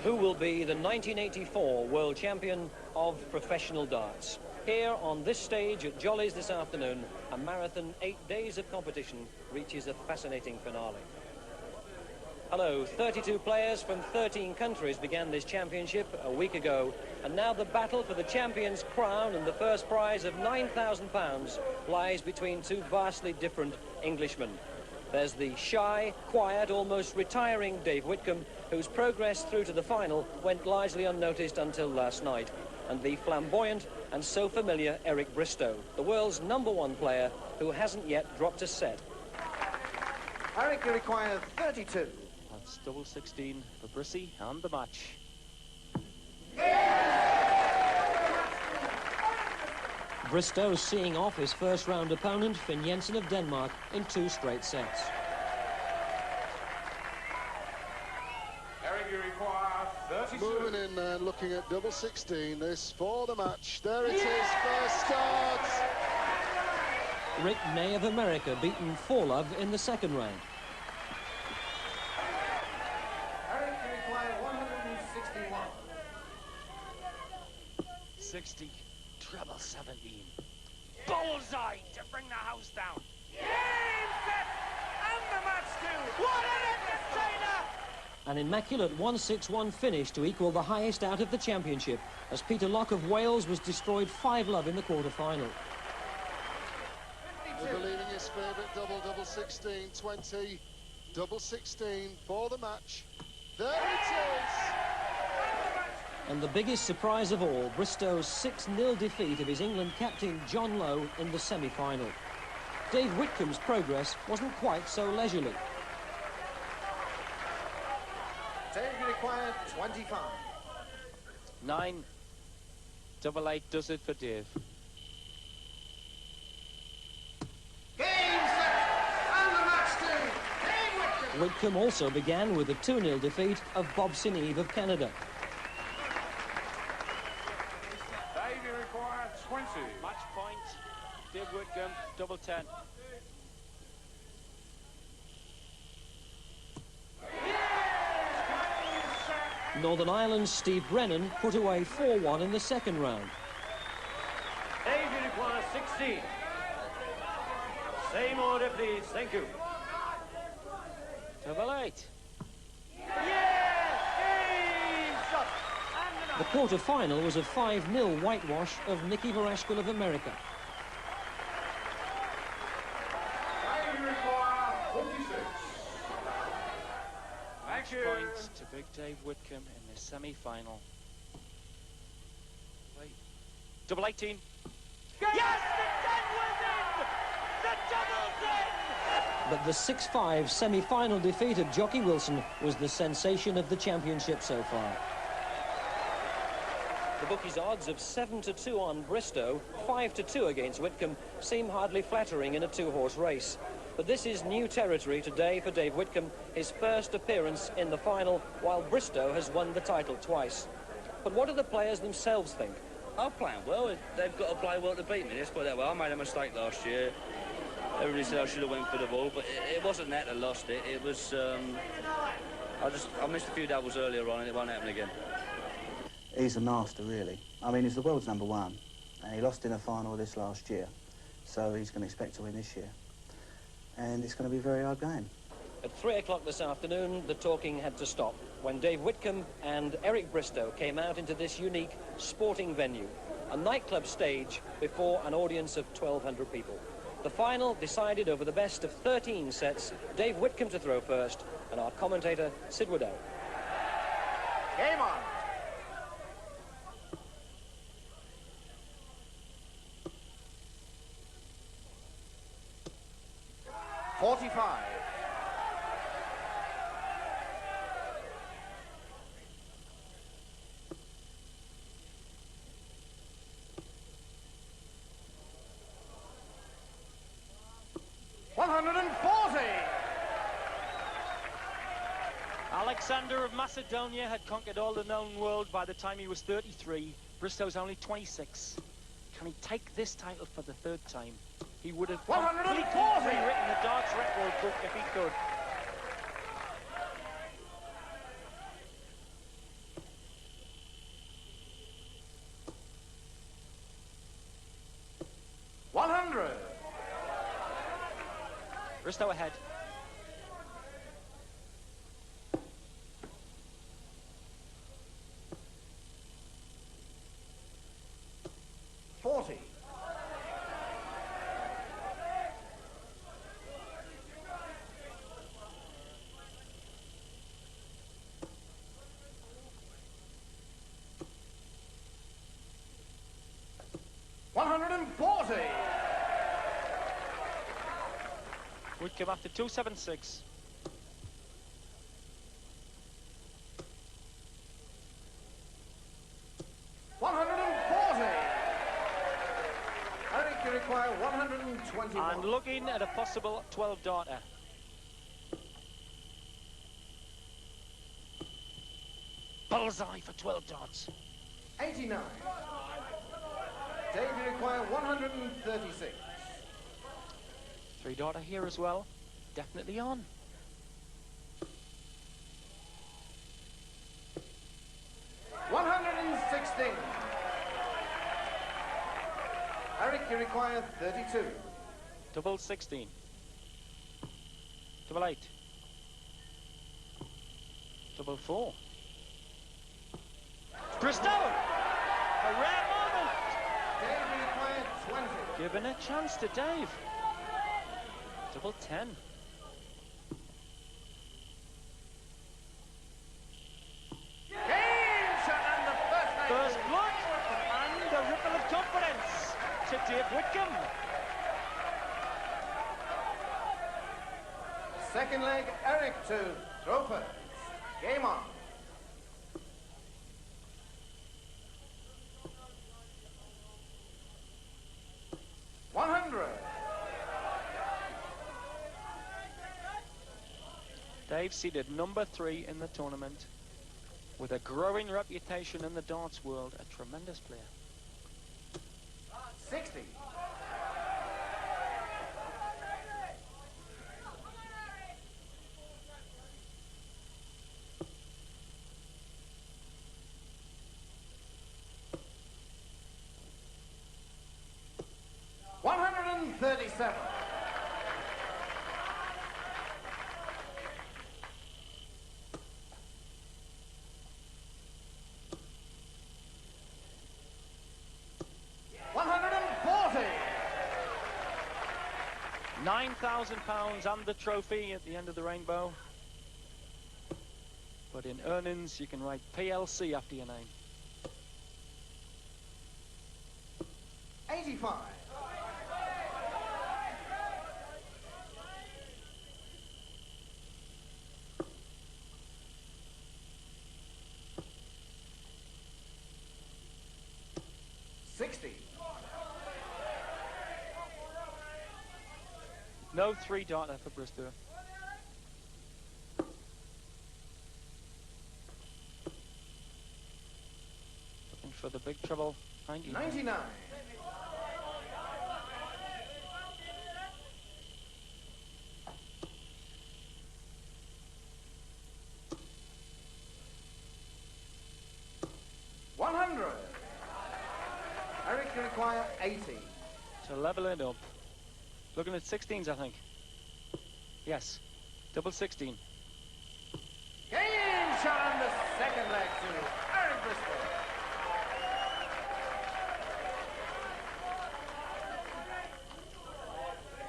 who will be the 1984 world champion of professional darts. Here on this stage at Jolly's this afternoon, a marathon 8 days of competition reaches a fascinating finale. Hello, 32 players from 13 countries began this championship a week ago, and now the battle for the champion's crown and the first prize of £9,000 lies between two vastly different Englishmen. There's the shy, quiet, almost retiring Dave Whitcombe, whose progress through to the final went largely unnoticed until last night, and the flamboyant and so familiar Eric Bristow, the world's #1 player who hasn't yet dropped a set. Eric, you require 32. That's double 16 for Brissy and the match. Bristow seeing off his first round opponent, Finn Jensen of Denmark, in 2 straight sets. Eric, you require 32. Moving in, man, looking at double 16. This for the match. There it is, first start. Rick Ney of America beaten 4-love in the second round. Eric, you require 161. 60, treble 17. Bullseye to bring the house down. Game, set, and the match too. What an entertainer! An immaculate 1-6-1 finish to equal the highest out of the championship, as Peter Locke of Wales was destroyed 5-love in the quarter-final. We're believing his favourite double 16, 20, double 16 for the match. There it is! And the biggest surprise of all, Bristow's 6-0 defeat of his England captain John Lowe in the semi-final. Dave Whitcombe's progress wasn't quite so leisurely. Dave, you require 25. 9, double 8 does it for Dave. Game, set, and the match too. Dave Whitcombe. Whitcombe also began with a 2-0 defeat of Bob Sineve of Canada. Dave, you require 20. Match point, Dave Whitcombe, double 10. Northern Ireland's Steve Brennan put away 4-1 in the second round. Dave, you require 16. Same order, please. Thank you. Double 8. The quarter-final was a 5-0 whitewash of Nicky Verashkul of America. Dave, you require 46. Match point to big Dave Whitcombe in the semi-final. Wait. Double 18. Yes, the 10 was in! The double 10! But the 6-5 semi-final defeat of Jockey Wilson was the sensation of the championship so far. The bookies' odds of 7-2 on Bristow, 5-2 against Whitcombe, seem hardly flattering in a 2-horse race. But this is new territory today for Dave Whitcombe, his first appearance in the final, while Bristow has won the title twice. But what do the players themselves think? I'm playing well. They've got to play well to beat me. Let's put it that way. I made a mistake last year. Everybody said I should have went for the ball, but it wasn't that lost it. It was I missed a few doubles earlier on, and it won't happen again. He's a master, really. I mean, he's the world's #1, and he lost in a final this last year, so he's going to expect to win this year. And it's going to be a very hard game. At 3 o'clock this afternoon, the talking had to stop when Dave Whitcombe and Eric Bristow came out into this unique sporting venue, a nightclub stage before an audience of 1,200 people. The final decided over the best of 13 sets, Dave Whitcombe to throw first, and our commentator, Sid Waddell. Game on. $45. $140. Alexander of Macedonia had conquered all the known world by the time he was 33. Bristow's only 26. Can he take this title for the 3rd time? He would have completely rewritten the darts record book if he could. Bristow ahead. Whitcombe after 276. Eric, you require 121. And looking at a possible 12 darter. Bullseye for 12 darts. 89. Dave, you require 136. 3 darter here as well. Definitely on. $116. Eric, you require 32. Double 16. Double 8. Double 4. Bristow! A rare moment! Dave, you require 20. Given a chance to Dave. Double 10. Game shot and the First blood and a ripple of confidence to Dave Whitcombe. Second leg, Eric to throw first. Game on. $100. Dave seeded number 3 in the tournament with a growing reputation in the darts world, a tremendous player. 60. $137. £9,000 and the trophy at the end of the rainbow. But in earnings, you can write PLC after your name. 85. $60. No 3 darter for Bristow. Looking for the big treble. 99. $100. Eric, you require 80. To level it up. Looking at 16s, I think. Yes. Double 16. Game shot on the second leg to Eric Bristow.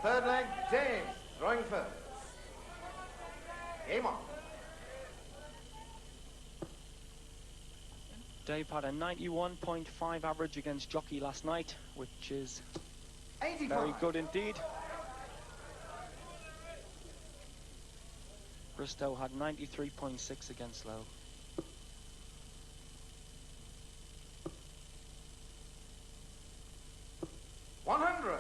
Third leg, Dave throwing first. Game on. Dave had a 91.5 average against Jockey last night, which is 85. very good indeed. Bristow had 93.6 against Lowe. $100.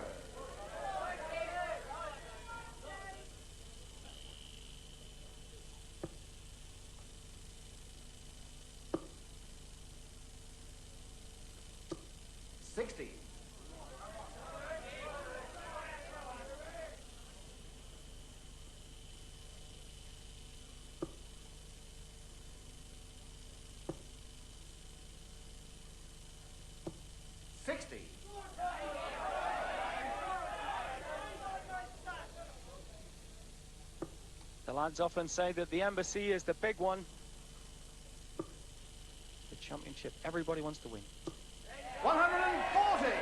$60. $60. Lads often say that the embassy is the big one. The championship, everybody wants to win. 140.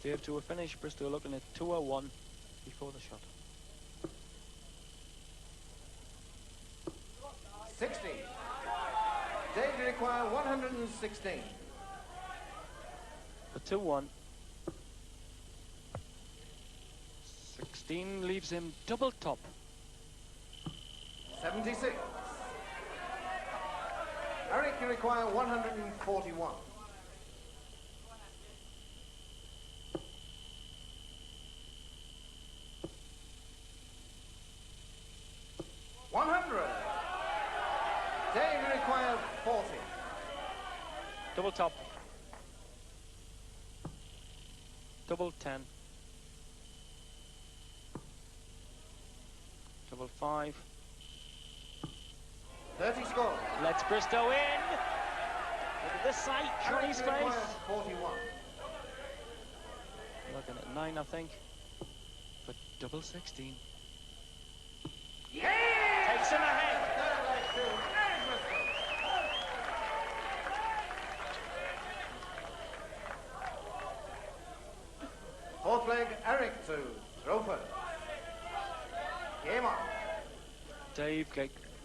Steered to a finish. Bristow looking at 2:01 before the shot. 60. Dave to require 116. For 2-1. 16 leaves him double top. 76. Eric to require 141. 100. Dave requires 40. Double top. Double 10. Double 5. 30 score. Let's Bristow in. Look at this sight on his face. 41. Looking at 9, I think. For double 16. Yeah! Takes him ahead. Fourth leg, Eric to throw first. Game on. Dave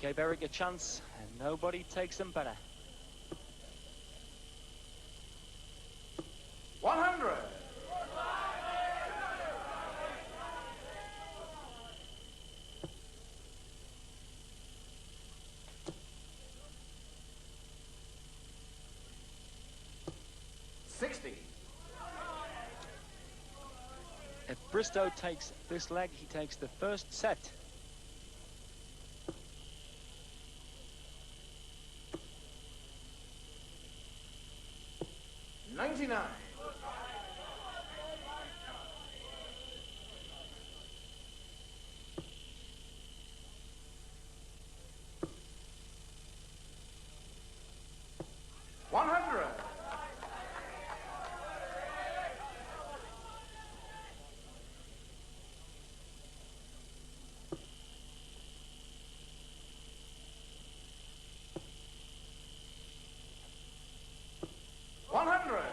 gave Eric a chance, and nobody takes him better. 100. 60. If Bristow takes this leg, he takes the first set. $99. 100. 100.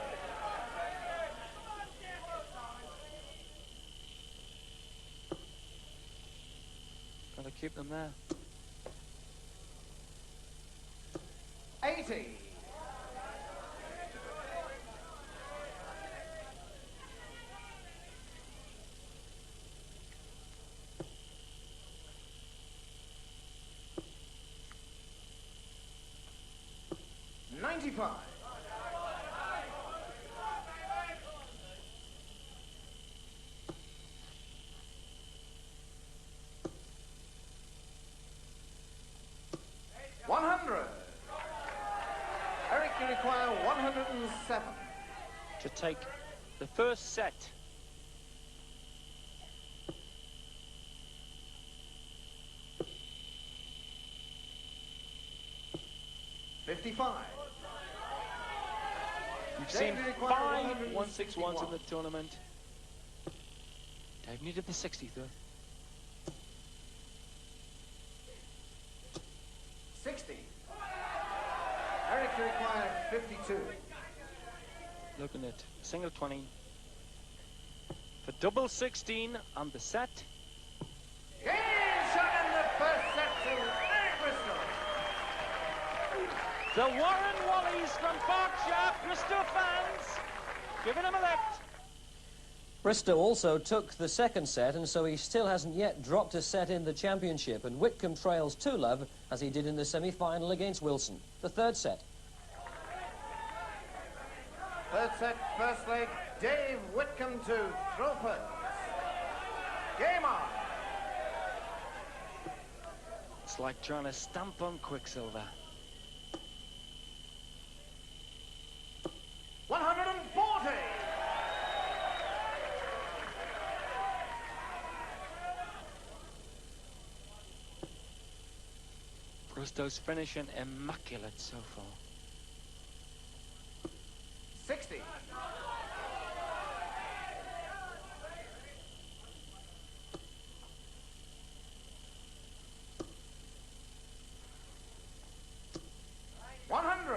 Gotta keep them there. 80. 95. 100. Eric, you require 107. To take the first set. $55. You've Dave, seen you require 5 161. 161s in the tournament. Dave needed the 63rd. 60. Eric, you require 52. Looking at single 20. For double 16 on the set. Game shot in the first set to Eric Bristow. The Warren Wallies from Berkshire, Bristow fans, giving him a lift. Bristow also took the second set, and so he still hasn't yet dropped a set in the championship. And Whitcombe trails 2-love, as he did in the semi-final against Wilson. The third set. Third set, first leg, Dave Whitcombe to Thropers. Game on. It's like trying to stamp on Quicksilver. 140. Bristow's finishing immaculate so far. 60. 100.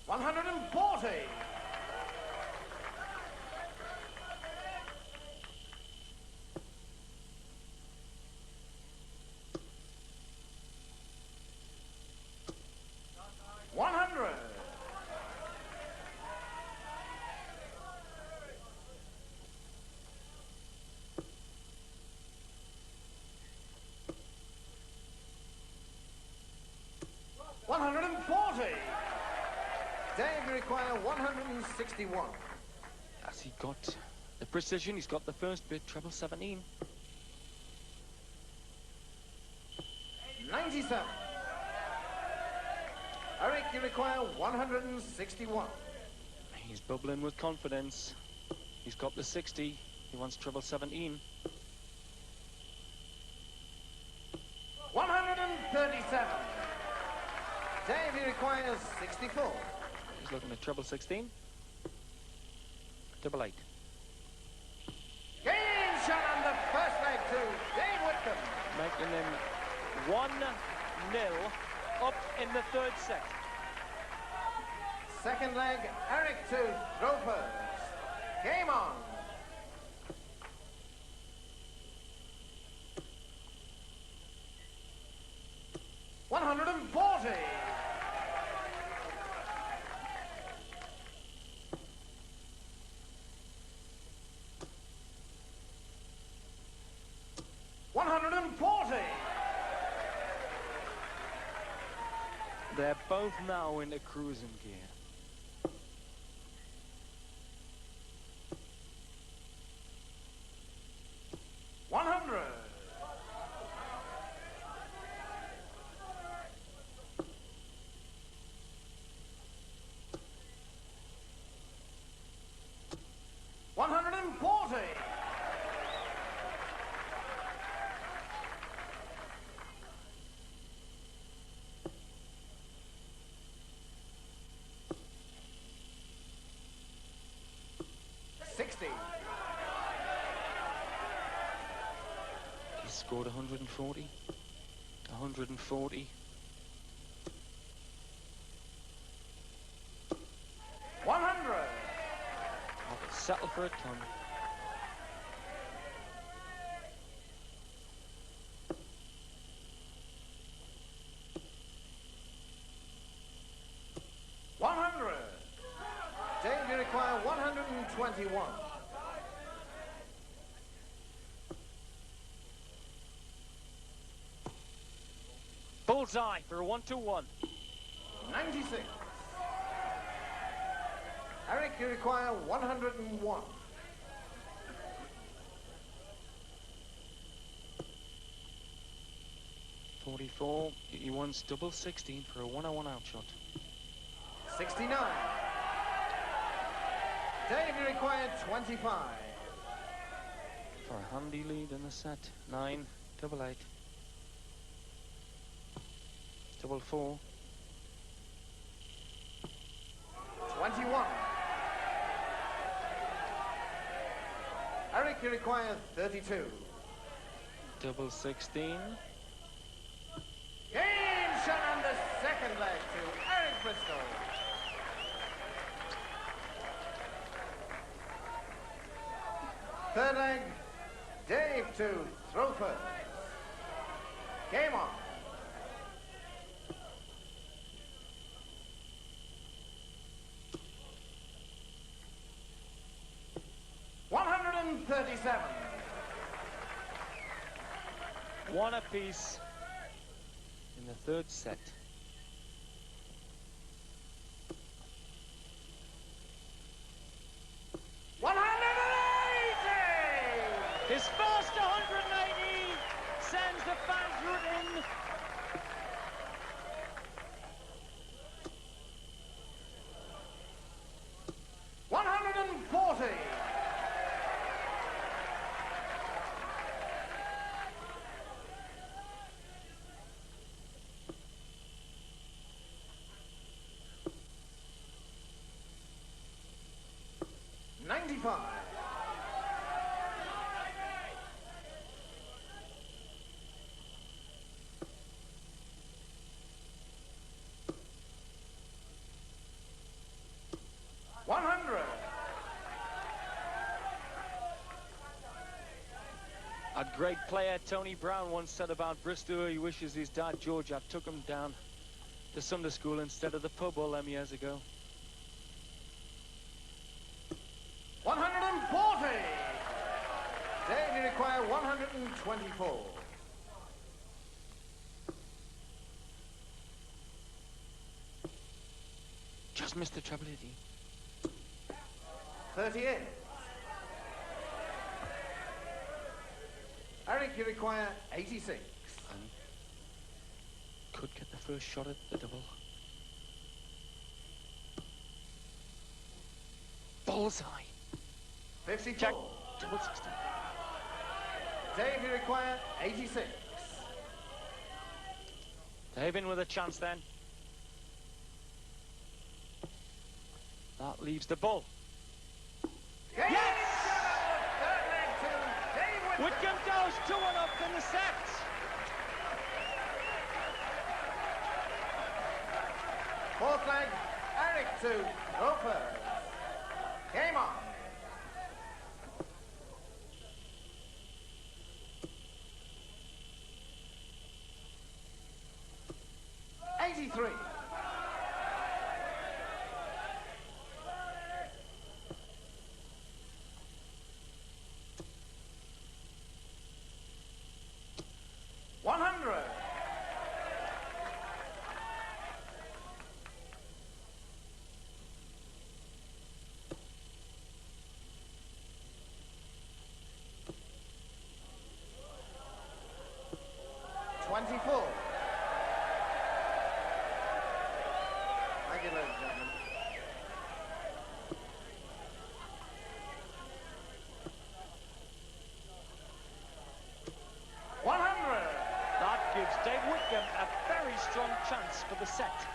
140. 100. 140. Dave, you require 161. Has he got the precision? He's got the first bit, treble 17. 97. Eric, you require 161. He's bubbling with confidence. He's got the 60. He wants treble 17. 137. Dave, he requires 64. He's looking at treble 16. Double 8. Game shot on the first leg to Dave Whitcombe. Making him 1-0 up in the third set. Second leg, Eric to Thropers. Game on. 140. 140. They're both now in the cruising gear. 100. 140. 60. He scored 140. 140. 100. I'll settle for a ton. 100. Dave, you require 121. Bullseye for a 1-2-1. 96. Eric, you require 101. 44. He wants double 16 for a 101 outshot. 69. Dave, you require 25. For a handy lead in the set. 9, double 8. Double 4. 21. Eric, you require 32. Double 16. Game shot on the second leg to Eric Bristow. Third leg, Dave to Thropers. Game on. 37. One apiece in the third set. His first 180 sends the fans rooting. A great player, Tony Brown, once said about Bristow, he wishes his dad, George, had took him down to Sunday school instead of the pub all them years ago. 140. Dave, you require 124. Just missed the treble, did he? 38. Eric, you require 86. Could get the first shot at the double. Bullseye. 54. Check. Double 16. Dave, you require 86. Dave in with a chance then. That leaves the bull. Yes! Whitcombe goes 2-1 up in the set. Fourth leg, Eric 2, Roper. Game on. '83. Thank you, ladies and gentlemen. That gives Dave Whitcombe a very strong chance for the set.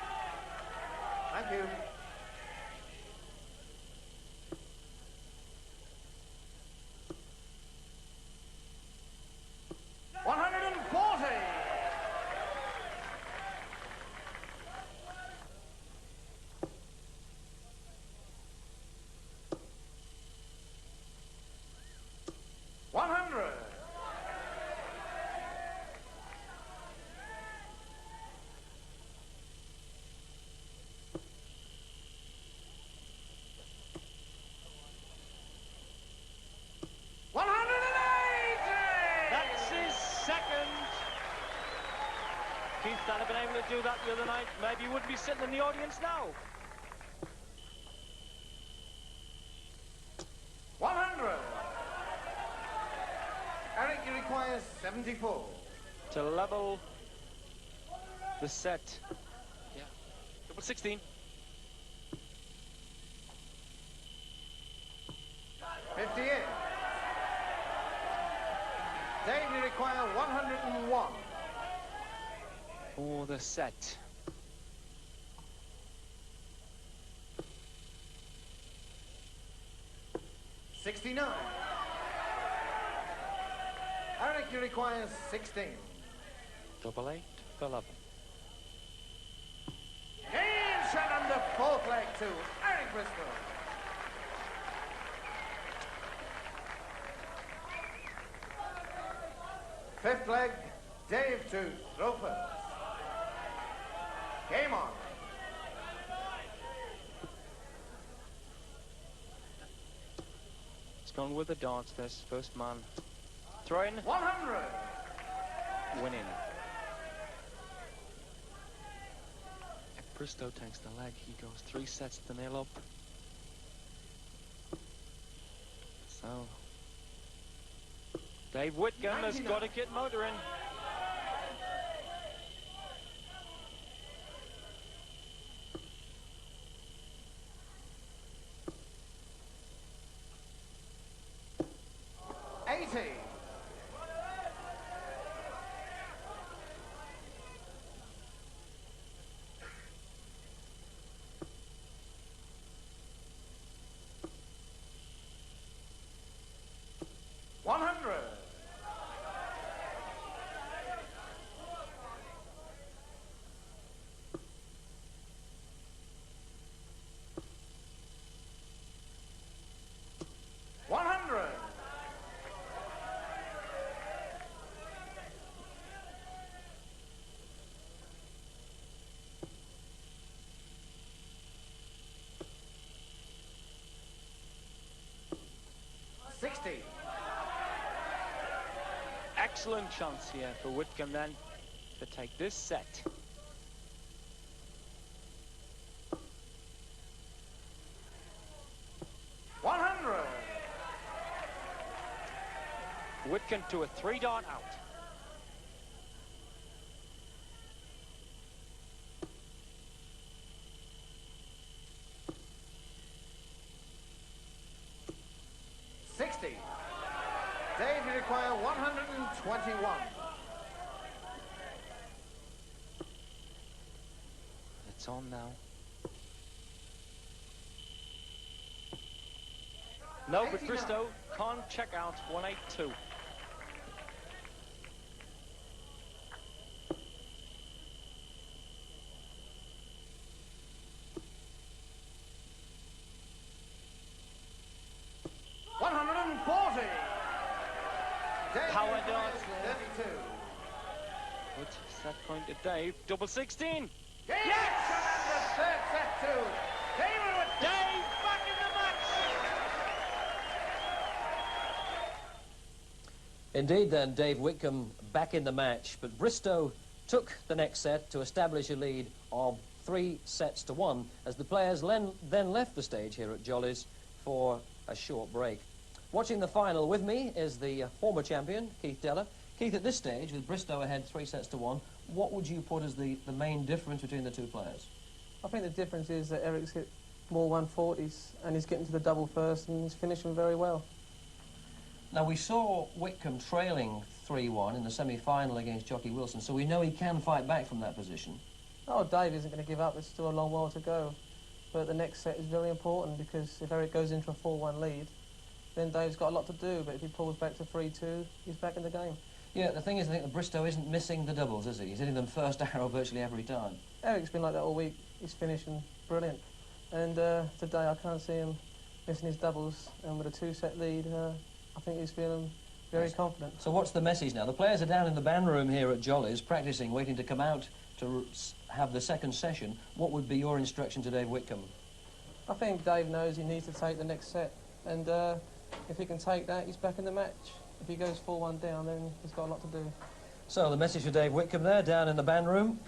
Thank you. Keith had been able to do that the other night, maybe he wouldn't be sitting in the audience now. 100. Eric, you require 74. To level the set. Yeah. Double 16. 58. Dave, you require 101. For the set. '69. Eric, you require 16. Double 8 for level. Game shot on the fourth leg to Eric Bristow. Fifth leg, Dave to Roper. Game on. gone with the darts, this first man. Throw in. 100. Winning. If Bristow takes the leg, he goes 3 sets to 0 up. So, Dave Whitcombe has got to get motoring. Excellent chance here for Whitcombe then to take this set. Whitcombe to a 3-dart out. Dave, you require 121. It's on now. No, but Bristow can't check out 182. Power dart. 32. Good set point to Dave. Double 16. Yes! Tremendous third set to David Whitcombe. Dave back in the match. Indeed, then, Dave Whitcombe back in the match, but Bristow took the next set to establish a lead of 3 sets to 1 as the players then left the stage here at Jolly's for a short break. Watching the final with me is the former champion, Keith Deller. Keith, at this stage, with Bristow ahead 3 sets to 1, what would you put as the main difference between the two players? I think the difference is that Eric's hit more 140s and he's getting to the double first and he's finishing very well. Now, we saw Whitcombe trailing 3-1 in the semi-final against Jockey Wilson, so we know he can fight back from that position. Oh, Dave isn't going to give up. There's still a long while to go. But the next set is very important because if Eric goes into a 4-1 lead, then Dave's got a lot to do, but if he pulls back to 3-2, he's back in the game. Yeah, the thing is, I think that Bristow isn't missing the doubles, is he? He's hitting them first arrow virtually every time. Eric's been like that all week. He's finishing brilliant. And today I can't see him missing his doubles, and with a 2-set lead, I think he's feeling very confident. So what's the message now? The players are down in the band room here at Jolly's, practising, waiting to come out to have the second session. What would be your instruction to Dave Whitcombe? I think Dave knows he needs to take the next set, and if he can take that, he's back in the match. If he goes 4-1 down, then he's got a lot to do. So the message for Dave Whitcombe there, down in the band room,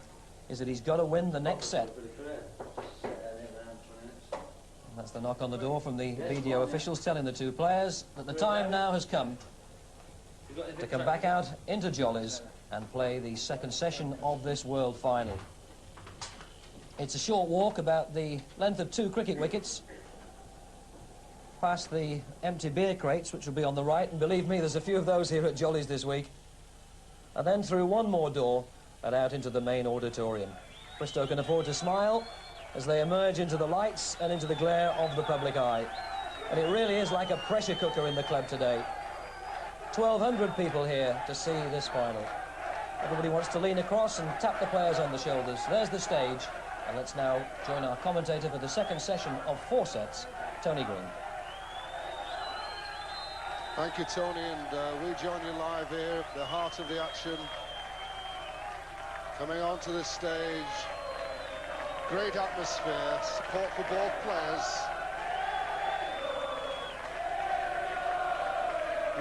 is that he's got to win the next set. And that's the knock on the door from the BDO officials telling the two players that the time now has come to come back out into Jolly's and play the second session of this World Final. It's a short walk, about the length of 2 cricket wickets, past the empty beer crates, which will be on the right, and believe me, there's a few of those here at Jolly's this week, and then through one more door and out into the main auditorium. Bristow can afford to smile as they emerge into the lights and into the glare of the public eye. And it really is like a pressure cooker in the club today. 1,200 people here to see this final. Everybody wants to lean across and tap the players on the shoulders. There's the stage, and let's now join our commentator for the second session of 4 sets, Tony Green. Thank you, Tony, and we join you live here at the heart of the action. Coming onto this stage, great atmosphere, support for both players.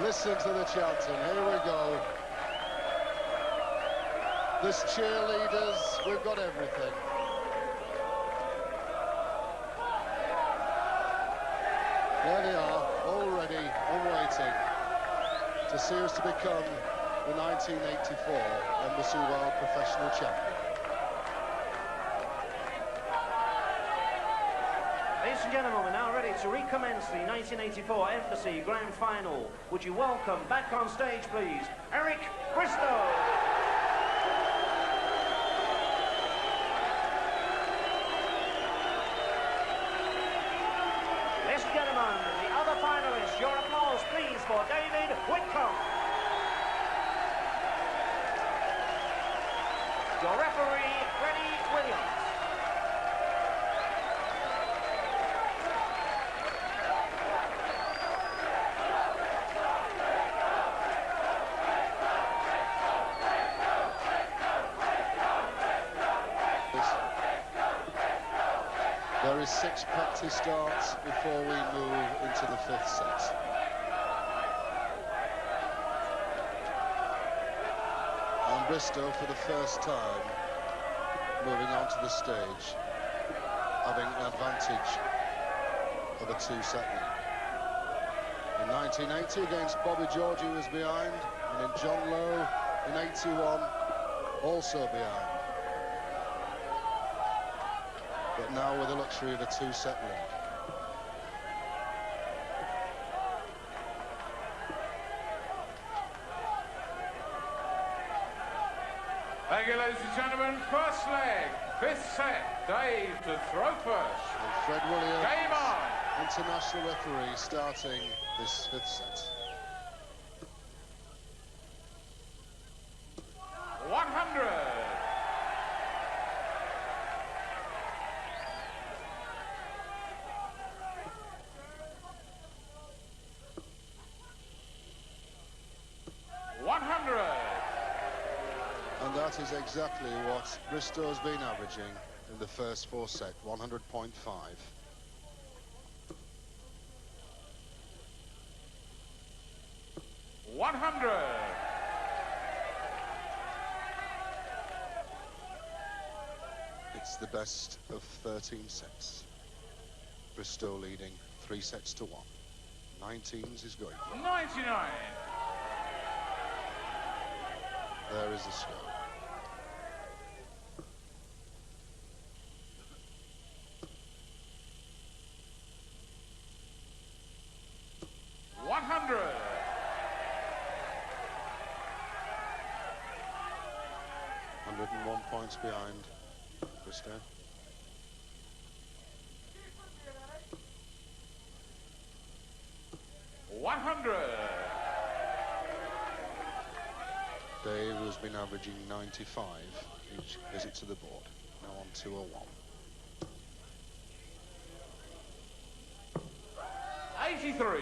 Listen to the chanting. Here we go. There's cheerleaders. We've got everything. There they are, all ready and waiting to see us to become the 1984 Embassy World Professional Champion. Ladies and gentlemen, we're now ready to recommence the 1984 Embassy Grand Final. Would you welcome back on stage, please, Eric Bristow. Ladies and gentlemen, the other finalists, your applause, please, for David Whitcombe. Your referee, Freddie Williams. There is 6 practice starts before we move into the 5th set. And Bristow, for the first time, moving onto the stage, having an advantage of a 2-set lead. In 1980 against Bobby George, he was behind, and in John Lowe in 81, also behind. But now with the luxury of a 2-set lead. Thank you, ladies and gentlemen. First leg, 5th set. Dave to throw first. And Fred Williams, Game on. international referee, starting this 5th set. 100. And that is exactly what Bristow's been averaging in the first 4 set, 100.5. It's the best of 13 sets. Bristow leading 3 sets to 1. 19s is going for. 99. There is the score. Points behind Bristow. Dave has been averaging 95 each visit to the board. Now on 201. 83.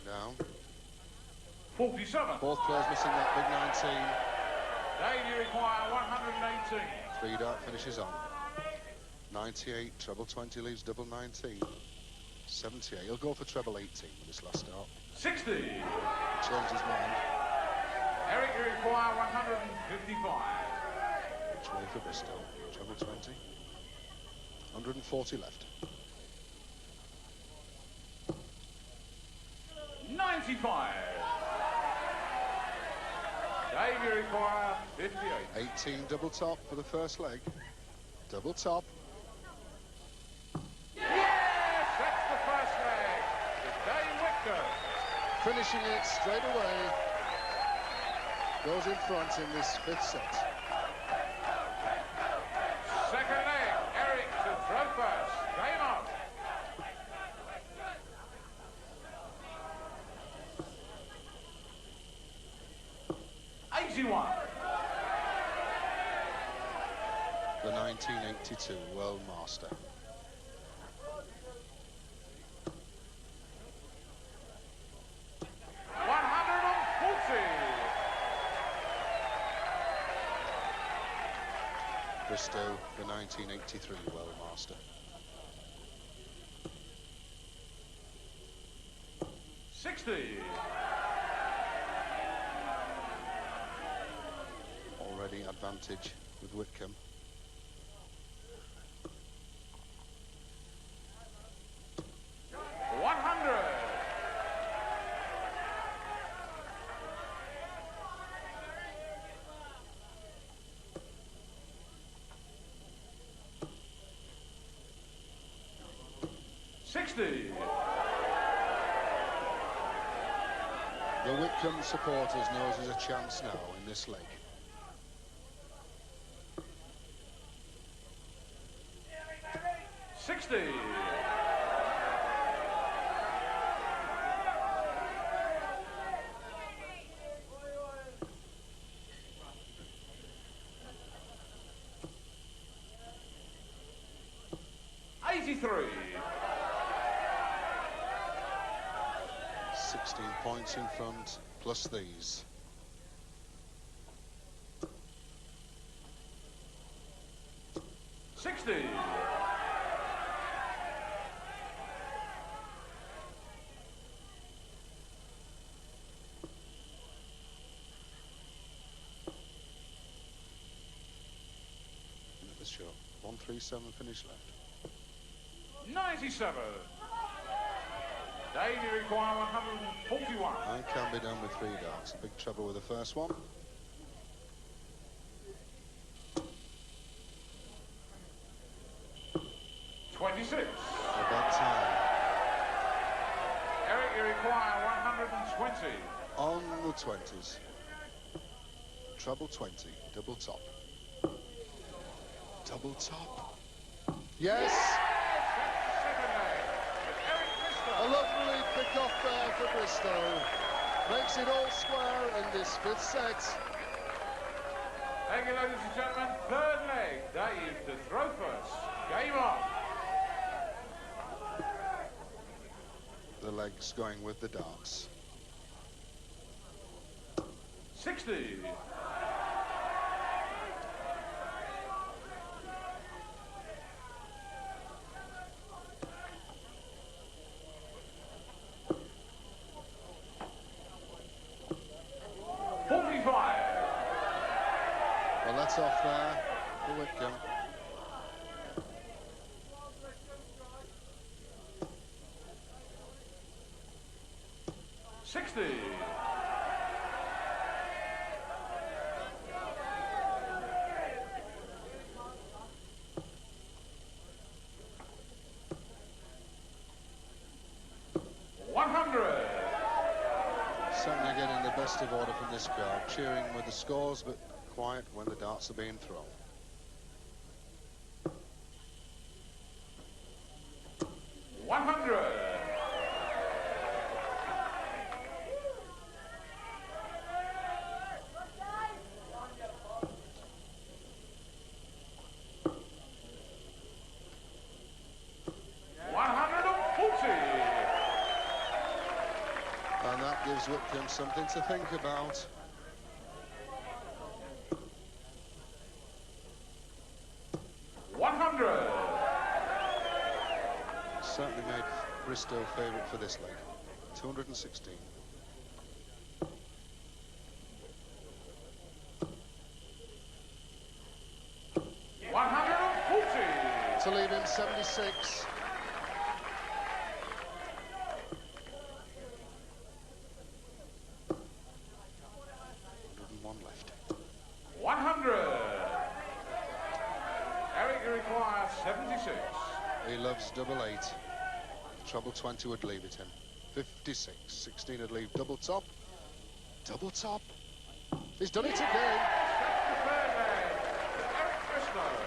Down. 47. Both players missing that big 19. Dave, you require 118. 3 dart finishes on. 98, treble 20 leaves double 19. 78, he'll go for treble 18 with this last start. 60. Changed his mind. Eric, you require 155. Which way for Bristow? Treble 20. 140 left. 95. Dave, you require 58. 18 double top for the first leg. Double top. Yes, that's the first leg. Dave Whitcombe. Finishing it straight away. Goes in front in this 5th set. Second leg, Eric to throw first. Game on. 81. The 1982 World Master. Bristow, the 1983 World Master. Already advantage with Whitcombe. The Whitcombe supporters know there's a chance now in this leg. $83. 16 points in front, plus these. Let us show 137 finish left. 97. Davey require 141. And can be done with 3 darts. Big trouble with the first one. About time. Eric, you require 120. On the 20s. Treble 20, double top. Double top. Yes! A lovely pick-off there for Bristow. Makes it all square in this 5th set. Thank you, ladies and gentlemen. 3rd leg. Dave to throw first. Game on. The legs going with the darts. 60. Well, that's off there for Whitcombe. Certainly getting the best of order from this crowd, cheering with the scores, but quiet when the darts are being thrown. And that gives Whitcombe something to think about. Certainly made Bristow favourite for this leg. 216. To leave him 76. Left. 100. Eric, you require 76. He loves double 8. Treble 20 would leave it him. 56. 16 would leave double top. Double top. He's done it again.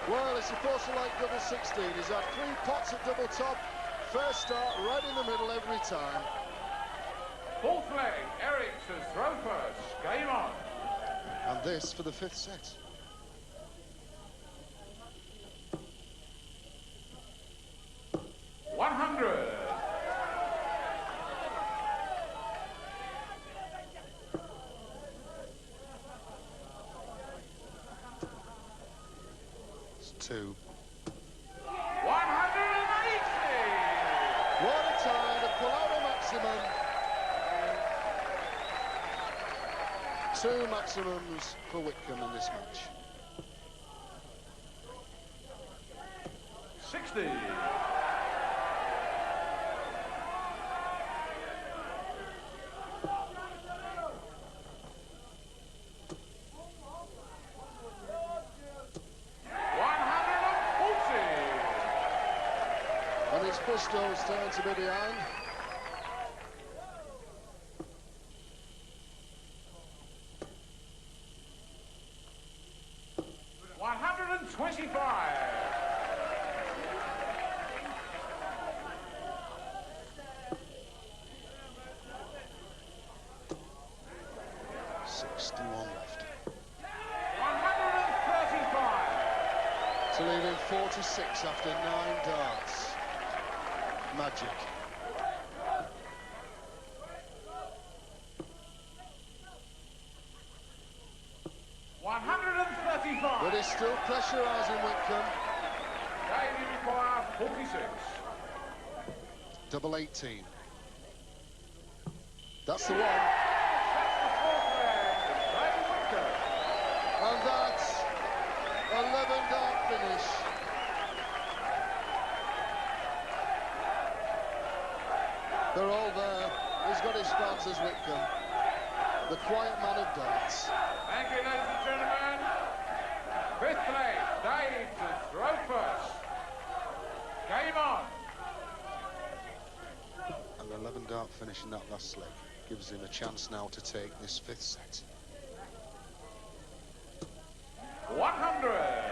Well, he's supposed to like double 16. He's had 3 pots at double top. First start right in the middle every time. 4th leg. Eric to throw first. Game on. And this for the 5th set. 2. 180! What a time to pull out a maximum. 2 maximums for Whitcombe in this match. 60. 140. And it's Bristow starting to be behind. 125. 61 left. 135. To leave him 46 after 9 darts. Magic. 135. But it's still pressurising Whitcombe. Dave, you require 46. Double 18. That's the one. That's the fourth leg. Dave Whitcombe. And that's 11 dart finish. They're all there. He's got his fans as Whitcombe. The quiet man of darts. Thank you, ladies and gentlemen. Fifth leg, Dave to throw first. Game on. An 11 dart finish in that last leg gives him a chance now to take this 5th set. 100.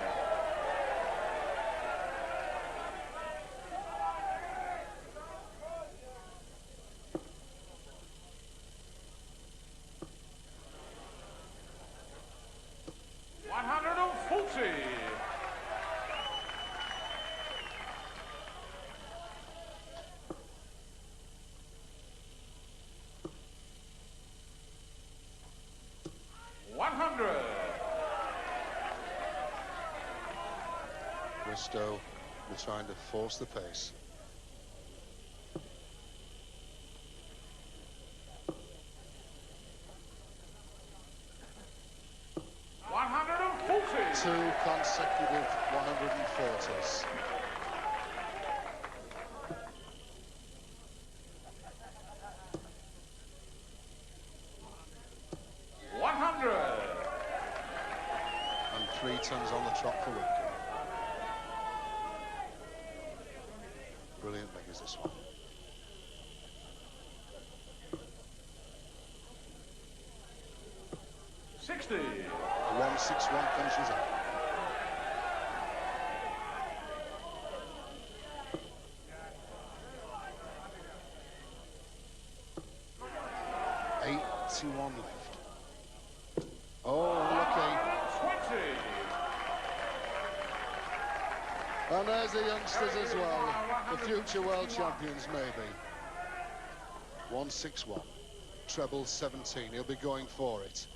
140. 100. Bristow will trying to force the pace. 140. 2 consecutive 140s. 100. And 3 tons on the trot for Whitcombe. Brilliant leg is this one. $60. A 161 finishes up. $81 left. Oh, lucky. 20. And there's the youngsters as well. The future world champions, maybe. 161. Treble 17. He'll be going for it.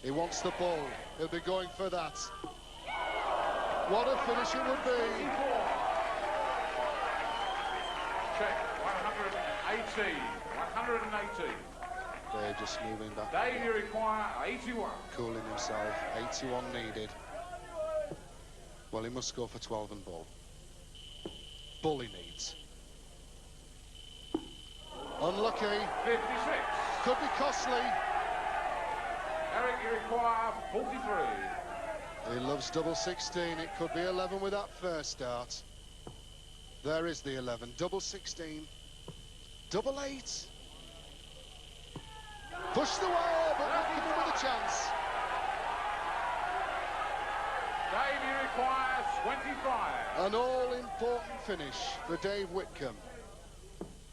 He wants the ball. He'll be going for that. What a finish it would be. Check. 180. 180. They're just moving back. Dave, you require 81. Cooling himself. 81 needed. Well, he must go for 12 and bull. Bull he needs. Unlucky. 56. Could be costly. Eric, you require 43. He loves double 16. It could be 11 with that first dart. There is the 11. Double 16. Double 8. Push the wire, but not give him with a chance. Dave, you require 25. An all-important finish for Dave Whitcombe.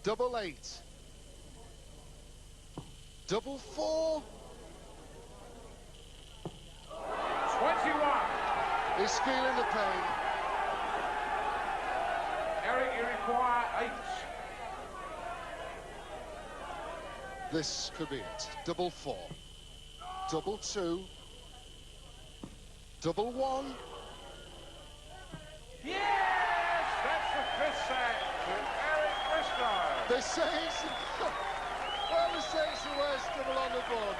Double 8. Double 4. 21. He's feeling the pain. Eric, you require 8. This could be it. Double 4. Double 2. Double 1. Yes, that's the fifth set to Eric Bristow. They say it's... well, they say it's the worst double on the board.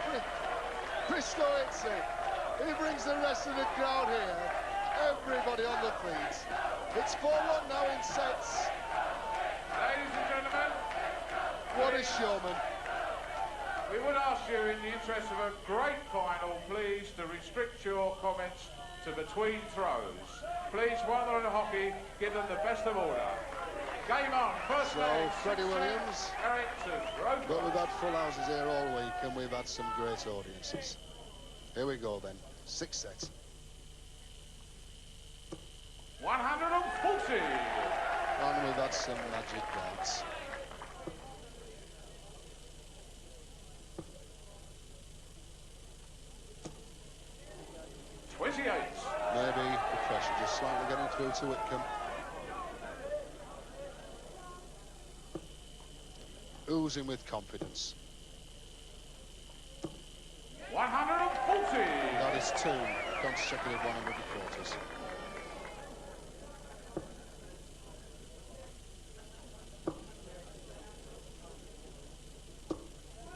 Bristow hits it. He brings the rest of the crowd here. Everybody on the feet. It's 4-1 now in sets. Ladies and gentlemen, What a showman. we would ask you, in the interest of a great final, please, to restrict your comments to between throws. Please, while they're in hockey, give them the best of order. Game on, first So, leg, Freddie 6 Williams. sets, Eric to Roper. But we've had full houses here all week and we've had some great audiences. Here we go then. 6 sets. 140. And we've had some magic nights. Maybe the pressure just slightly getting through to Whitcombe. Oozing with confidence. 140. That is 2 consecutive 100 quarters.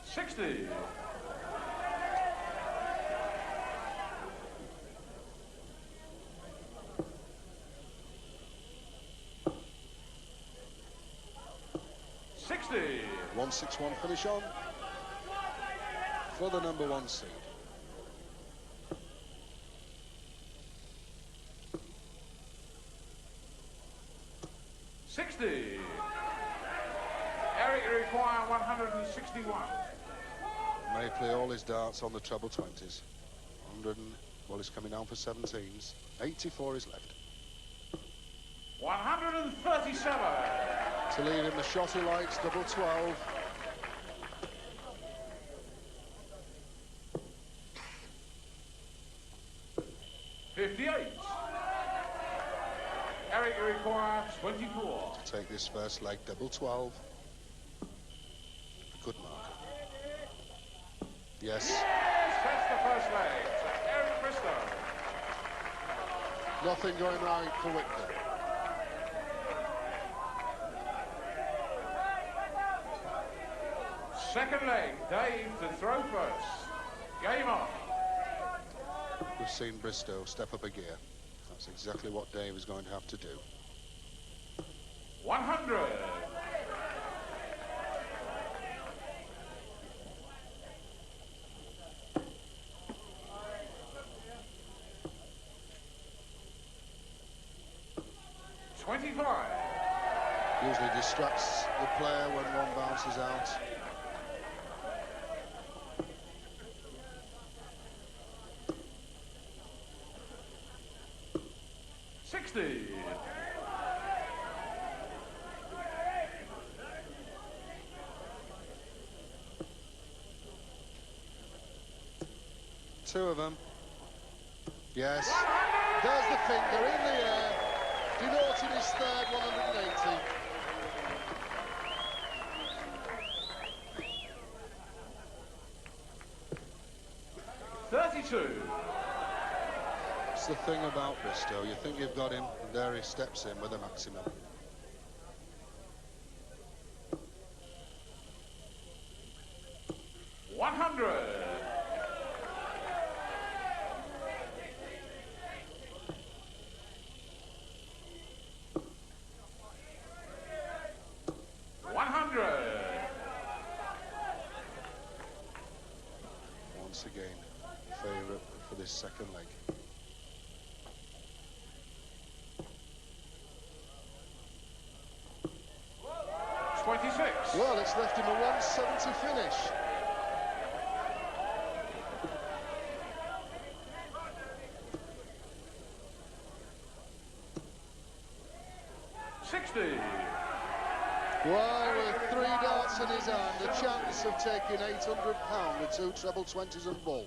$60. 161 finish on for the #1 seed. $60. Eric require 161. May play all his darts on the treble 20s. 100 and, well, he's coming down for 17s. 84 is left. 137. To lead him the shot he likes, double 12. $58. Eric requires 24. To take this first leg, double 12. Good mark. Yes. Yes, that's the first leg. So Eric Bristow. Nothing going right for Whitcombe. Second leg, Dave to throw first. Game on. We've seen Bristow step up a gear. That's exactly what Dave is going to have to do. 100. $25. Usually distracts the player when one bounces out. $60. Two of them. Yes. There's the finger in the air, denoting his third 180. $32. That's the thing about Bristow. You think you've got him, and there he steps in with a maximum. $100. Once again, favourite for this second leg. $26. Well, it's left him a 170 finish. $60. Well, with 3 darts in his hand, a chance of taking £800 with 2 treble 20s and ball.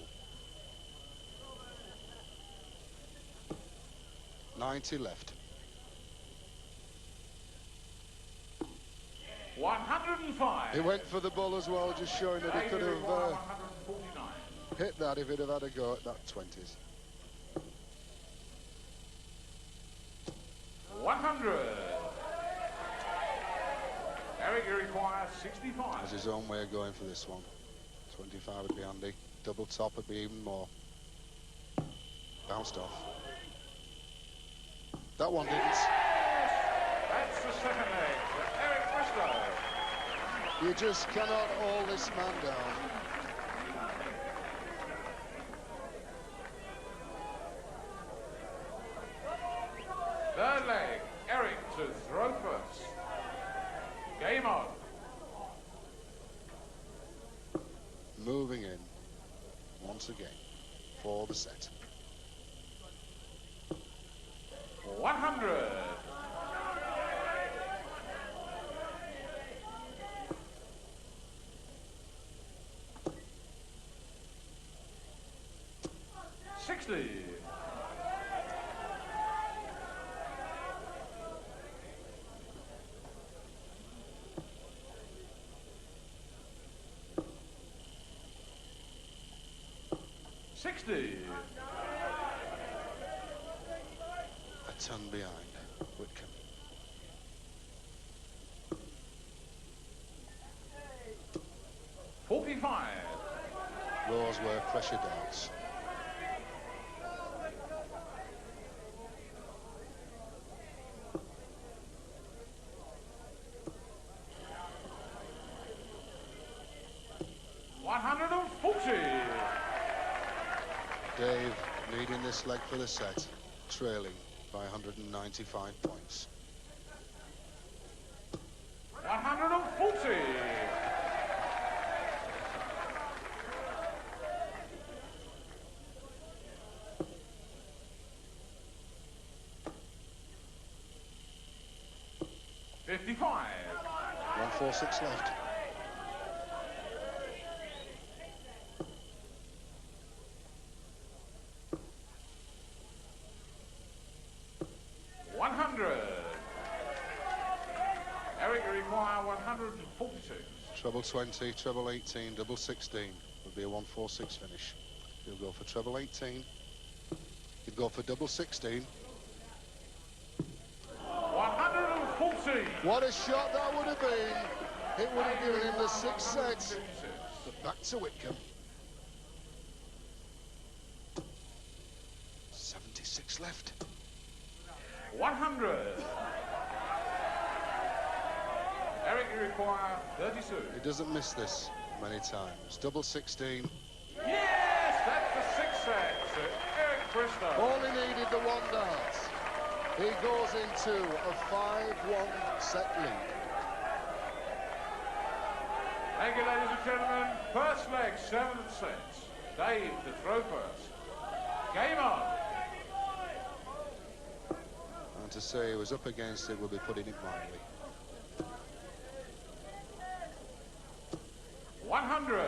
90 left. 105. He went for the ball as well, just showing that he could have 149. hit that if he'd have had a go at that 20s. require 65. Has his own way of going for this one. 25 would be handy. Double top would be even more. Bounced off. That one didn't. That's the second leg for Eric Bristow. You just cannot hold this man down. Third leg, Eric to throw first. Game on. Moving in once again for the set. 100. $60. 60. A ton behind Whitcombe. $45. Those were pressure darts. Dave leading this leg for the set, trailing by 195 points. 140. $55. 146 left. Eric, you require 146. Treble 20, treble 18, double 16 would be a 146 finish. He'll go for treble 18. He'd go for double 16. 140. What a shot that would have been. It would have given him the 6th set. But back to Whitcombe. 76 left. 100. Eric, you require 32. He doesn't miss this many times. Double 16. Yes, that's the 6th set to Eric Bristow. Only needed the one dart. He goes into a 5-1 set lead. Thank you, ladies and gentlemen. First leg, 7th set. Dave to throw first. Game on. And to say he was up against it will be putting it mildly. 100.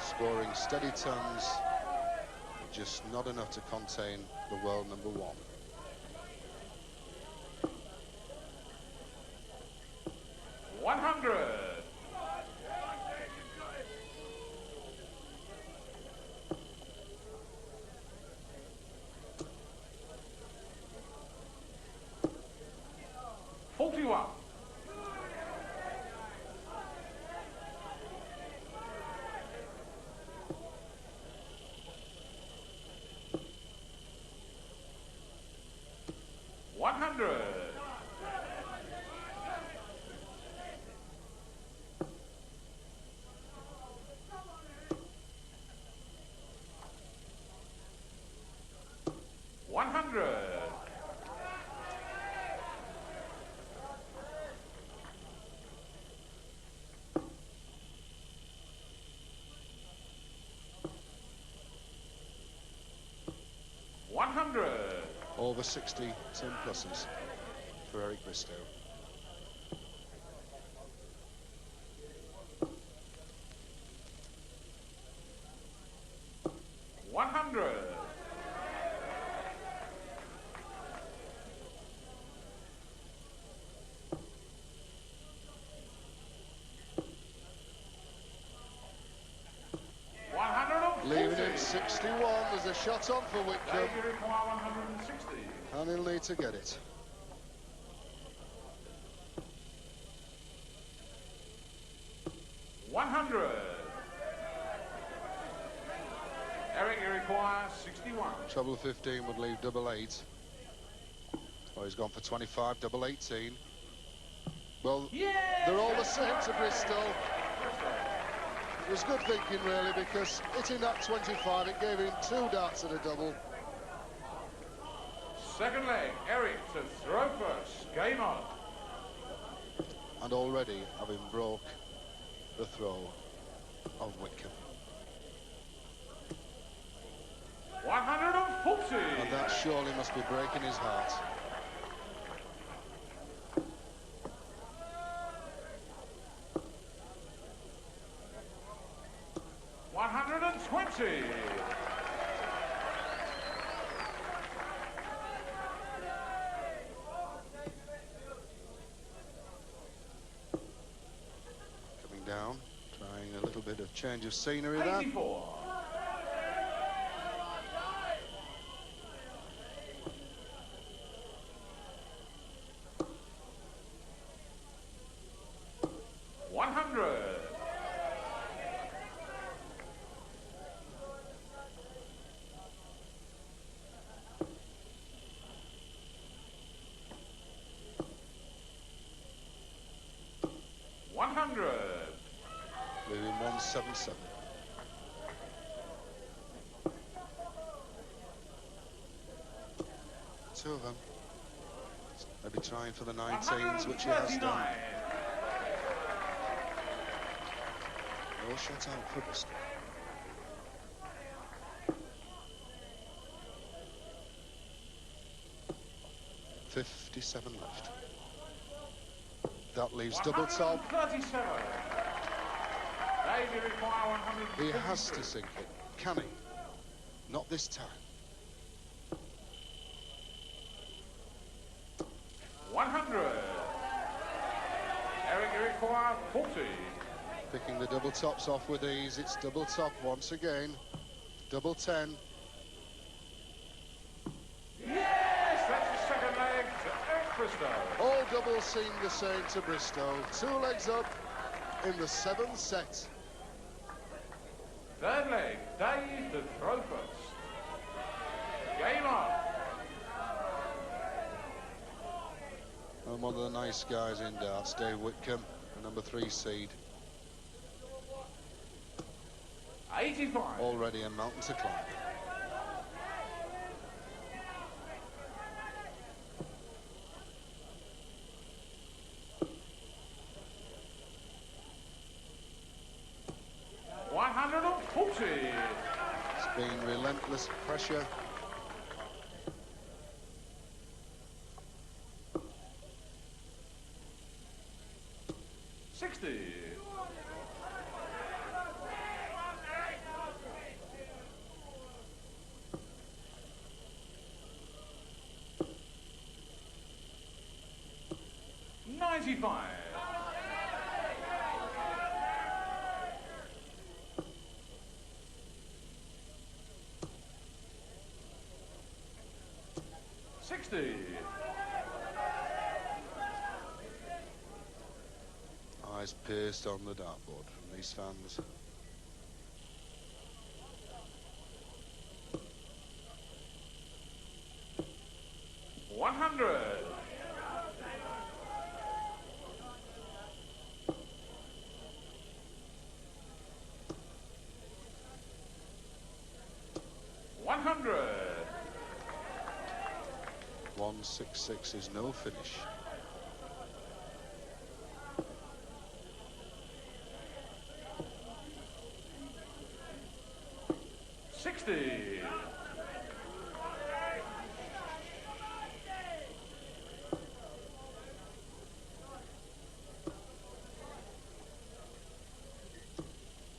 Scoring steady tons, just not enough to contain the world number 1. 100. $41. 100. 100. 100. Over 60 10 pluses for Eric Bristow. 100. 140. Leaving him 61. There's a shot on for Whitcombe. You require 160. And he'll need to get it. 100. Eric, you require 61. Treble 15 would leave double 8. Oh, he's gone for 25, double 18. Well, they're all the same to Bristol. It was good thinking, really, because hitting that 25, it gave him 2 darts at a double. Second leg, Eric to throw first. Game on. And already having broke the throw of Whitcombe. 140. And that surely must be breaking his heart. $120. Coming down, trying a little bit of change of scenery there. 84. Leaving 177. Two of them. Maybe trying for the 19s, which he has done. No shut out for Bristol. $57 left. That leaves double top. 137. Dave, you require 152. He has to sink it. Can he? Not this time. 100. Eric, you require 40. Picking the double tops off with ease. It's double top once again. Double 10. Yes, that's the second leg to Eric Bristow. All doubles seem the same to Bristow. 2 legs up in the 7th set. Third leg, Dave to throw first. Game on. And one of the nice guys in darts, Dave Whitcombe, the number 3 seed. 85. Already a mountain to climb. It's been relentless pressure. $95. $60. Eyes pierced on the dartboard from these fans. $100. $100. 166 is no finish. $60.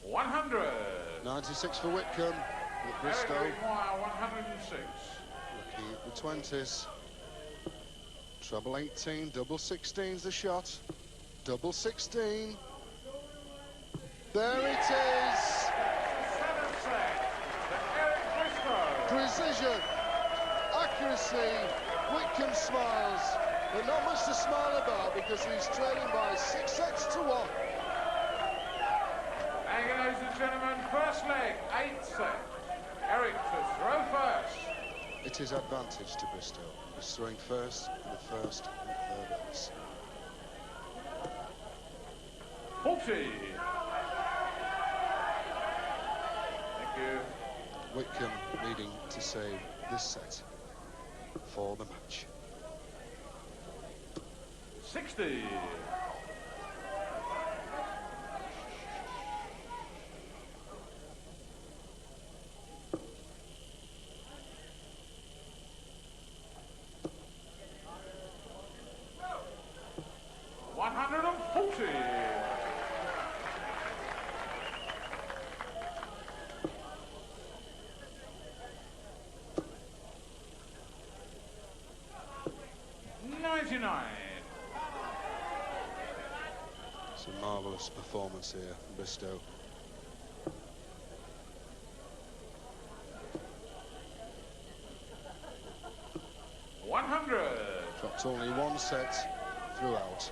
$100. 96 for Whitcombe. With Bristow. Eric require 106. Looking at the 20s. Treble 18, double 16's the shot. Double 16. There it is. Seventh set to Eric Bristow. Precision, accuracy. Whitcombe smiles, but not much to smile about because he's trailing by 6 sets to 1. Thank you, ladies and gentlemen. First leg, 8th set. Eric to throw first. It is advantage to Bristow. He's throwing first in the first and third legs. 40. Thank you. Whitcombe needing to save this set for the match. 60. It's a marvellous performance here from Bristow. Dropped only one set throughout.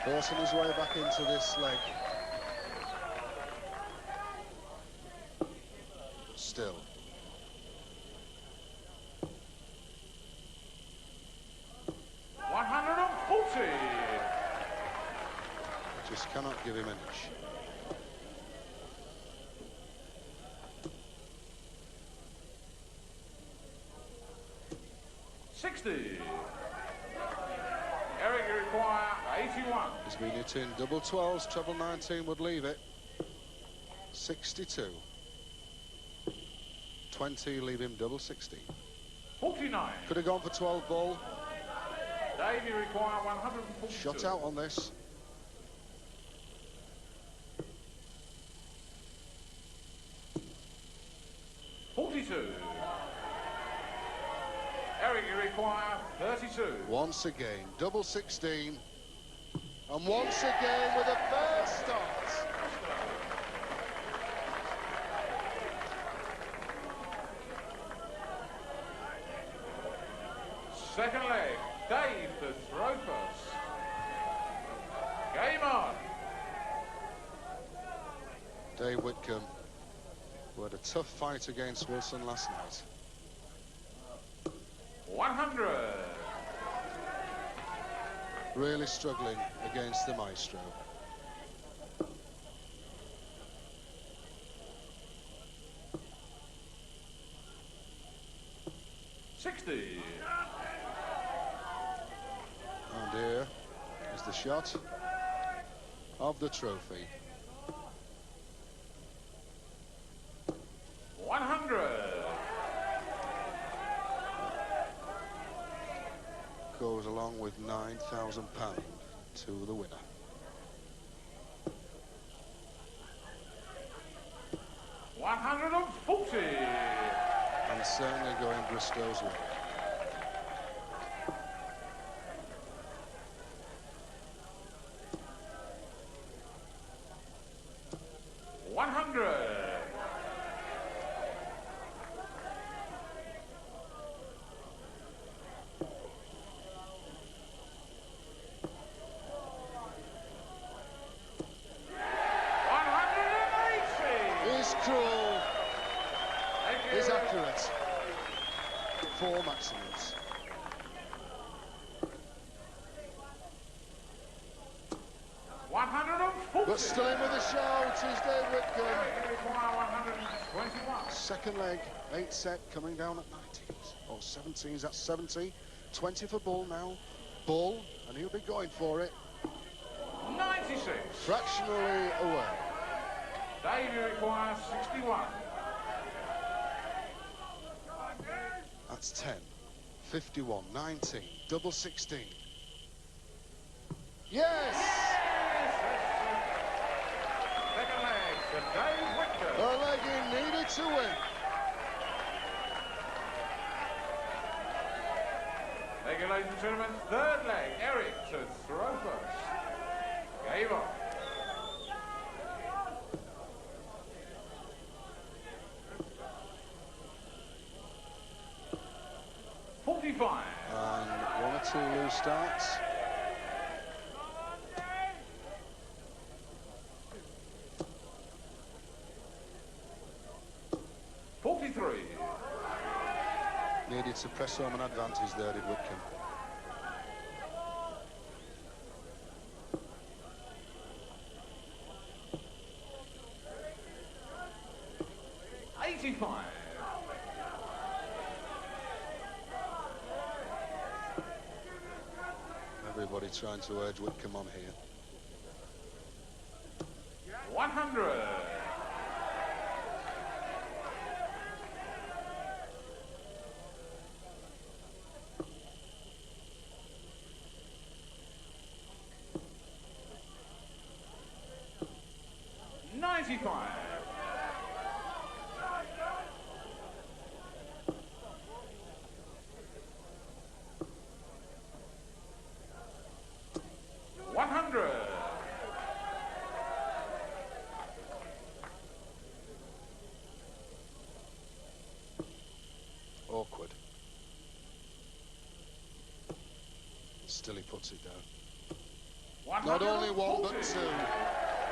Forcing his way back into this leg. Still. Just cannot give him an inch. Eric, you require 81. He's been hit in double 12s, treble 19 would leave it. 62. 20 leave him double 60. 49. Could have gone for 12 ball. Dave, you require 142. Shot out on this. Eric, you require 32. Once again, double 16. And once again with a fair start. Second leg, Dave to throw first. Game on. Dave Whitcombe, who had a tough fight against Wilson last night. 100. Really struggling against the maestro. And here is the shot of the trophy. 100. Goes along with £9,000 to the winner. $140. And certainly going Bristow's way. Is accurate. 4 maximums. But still in with a shout is Dave Whitcombe. Second leg, 8th set, coming down at 19s or 17s. That's 70. 20 for Bull now. Bull, and he'll be going for it. 96. Fractionally away. Dave, you require 61. That's 10. 51, 19, double 16. Yes! Second leg to Dave Whitcombe. The leg he needed to win. Thank you, ladies and gentlemen. Third leg, Eric to throw first. Game on. Needs to press home an advantage there, did Whitcombe. Everybody trying to urge Whitcombe on here. 100. Awkward. Still he puts it down. Not only one, but two.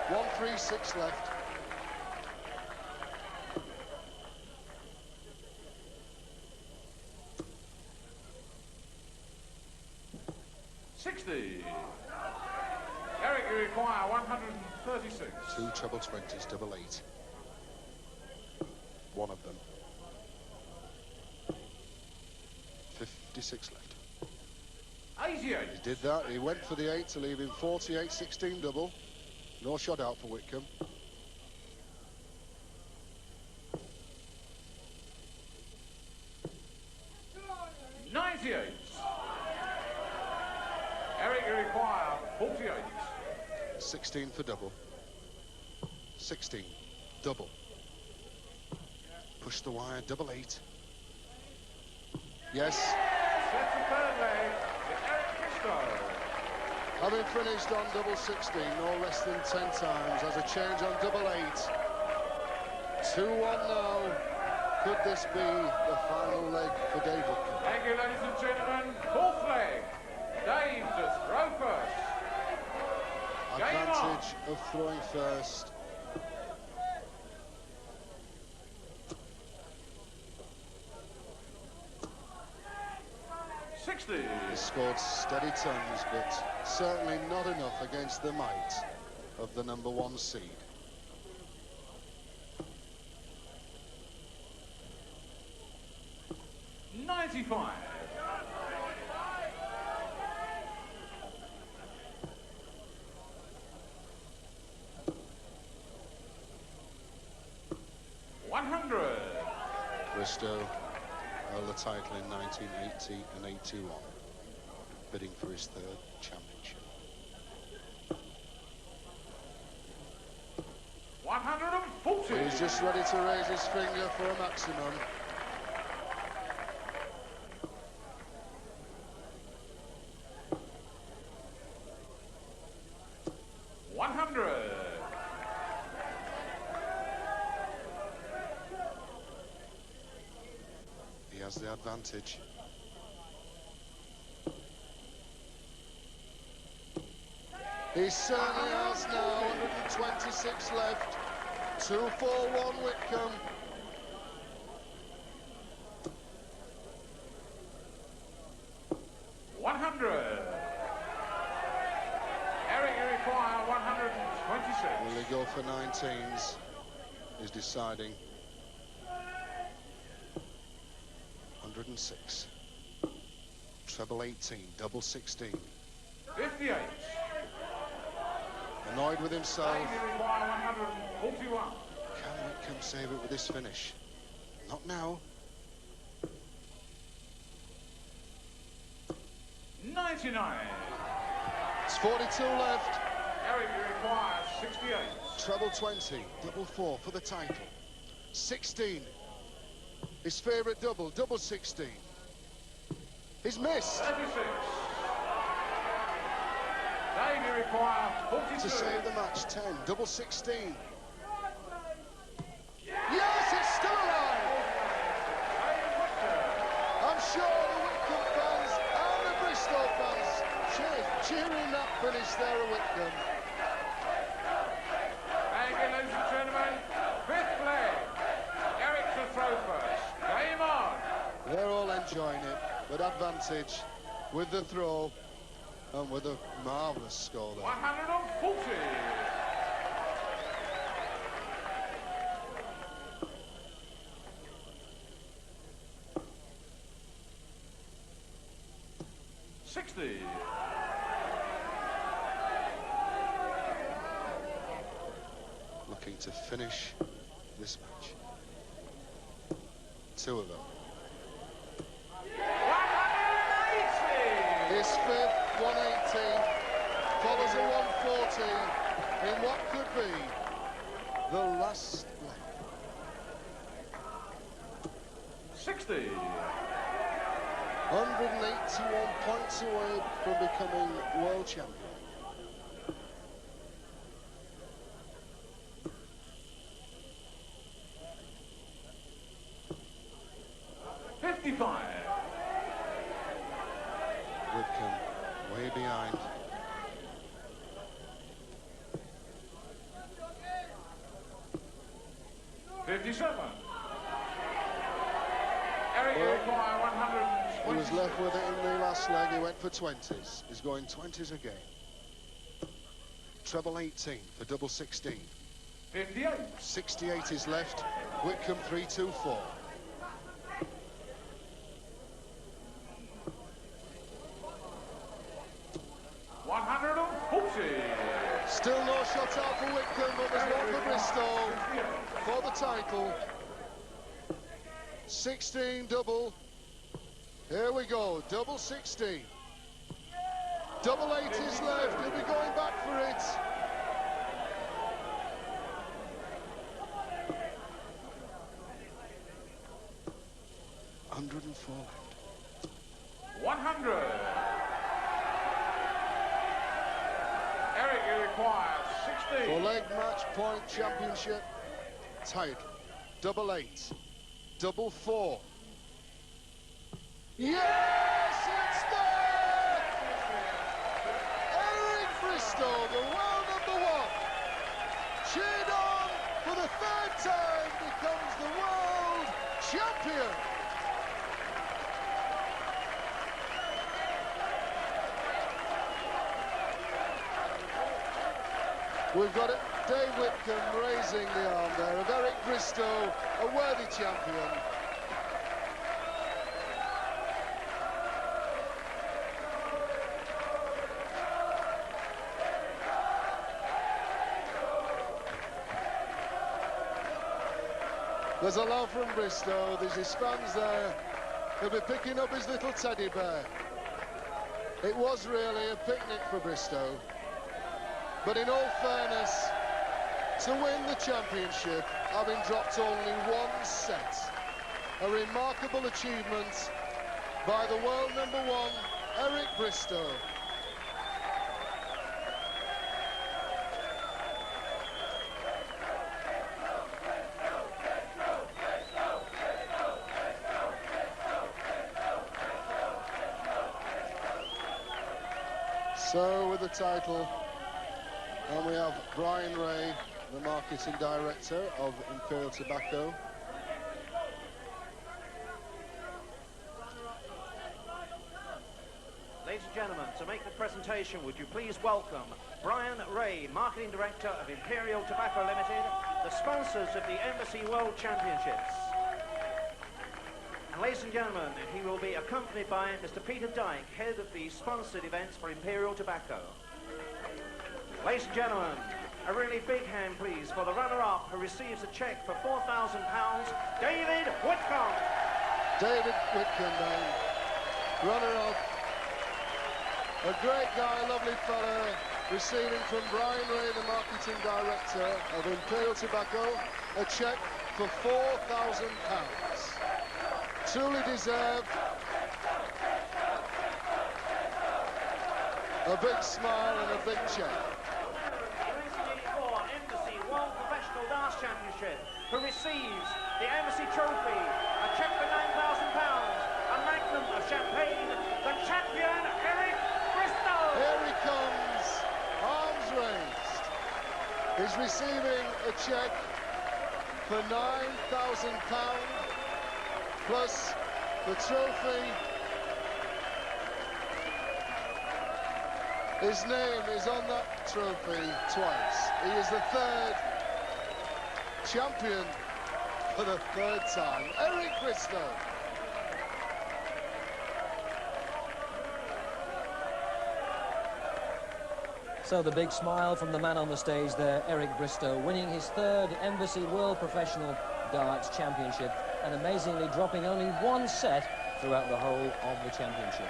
136 left. Eric, you require 136. Two treble 20s, double 8. One of them. 56 left. 88. He did that. He went for the 8 to leave him 48-16 double. No shot out for Whitcombe. Eric, you require 48. 16 for double. 16. Double. Push the wire, double 8. Yes. That's the third leg. It's Eric Bristow. Having finished on double 16, no less than 10 times, as a change on double 8. 2-1 now. Could this be the final leg for Dave Whitcombe? Thank you, ladies and gentlemen. Fourth leg. Dave to throw first. Advantage of throwing first. He scored steady tons, but certainly not enough against the might of the number 1 seed. Bristow held the title in 1980 and 81, bidding for his 3rd championship. 140. He's just ready to raise his finger for a maximum. The advantage. He certainly has now. 126 left. 2-4-1 Whitcombe. Eric, you require 126. Will he go for 19s? He's deciding. 106. Treble 18, double 16. 58. Annoyed with himself. 141. Can Whitcombe save it with this finish? Not now. 99. It's 42 left. Eric, you require 68. Treble 20, double 4 for the title. 16. His favourite double, double 16. He's missed. 36. Dave, you require 42. To save the match, 10, double 16. Yes, it's still alive! I'm sure the Whitcombe fans and the Bristow fans cheering that finish there at Whitcombe. Thank you, ladies and gentlemen. 5th leg. Eric to throw first. Game on. They're all enjoying it, but advantage with the throw and with a marvellous score there. 140. Looking to finish this match. Two of them. 180. His fifth, 118, follows a 140 in what could be the last leg. 60. 181 points away from becoming world champion. Whitcombe way behind. Eric require 120. He was left with it in the last leg. He went for 20s. He's going 20s again. Treble 18 for double 16. 58. 68 is left. Whitcombe 3-2-4. Still no shot out for Whitcombe, but there's one for Bristow for the title. 16 double. Here we go, double 16. Double 8 is left, he'll be going back for it. $104 left. 100. Eric, you require 16. For leg match point championship title. Double 8. Double 4. Yes, it's there! Eric Bristow, the world #1. Cheered on for the third time, becomes the world champion. We've got it, Dave Whitcombe raising the arm there of Eric Bristow, a worthy champion. There's a love from Bristow, there's his fans there. He'll be picking up his little teddy bear. It was really a picnic for Bristow. But in all fairness, to win the championship, having dropped only one set, a remarkable achievement by the world #1, Eric Bristow. So with the title, and we have Brian Ray, the marketing director of Imperial Tobacco. Ladies and gentlemen, to make the presentation, would you please welcome Brian Ray, marketing director of Imperial Tobacco Limited, the sponsors of the Embassy World Championships. And ladies and gentlemen, he will be accompanied by Mr. Peter Dyke, head of the sponsored events for Imperial Tobacco. Ladies and gentlemen, a really big hand, please, for the runner-up who receives a cheque for £4,000, David Whitcombe. David Whitcombe, runner-up. A great guy, lovely fella, receiving from Brian Ray, the marketing director of Imperial Tobacco, a cheque for £4,000. Truly deserved. A big smile and a big cheque. Embassy World Professional Darts Championship, who receives the Embassy Trophy, a cheque for £9,000, a magnum of champagne, the champion, Eric Bristow. Here he comes, arms raised. He's receiving a cheque for £9,000 plus The trophy, his name is on that trophy twice. He is the third champion for the third time, Eric Bristow. So the big smile from the man on the stage there, Eric Bristow, winning his third Embassy World Professional Darts Championship and amazingly dropping only one set throughout the whole of the championship.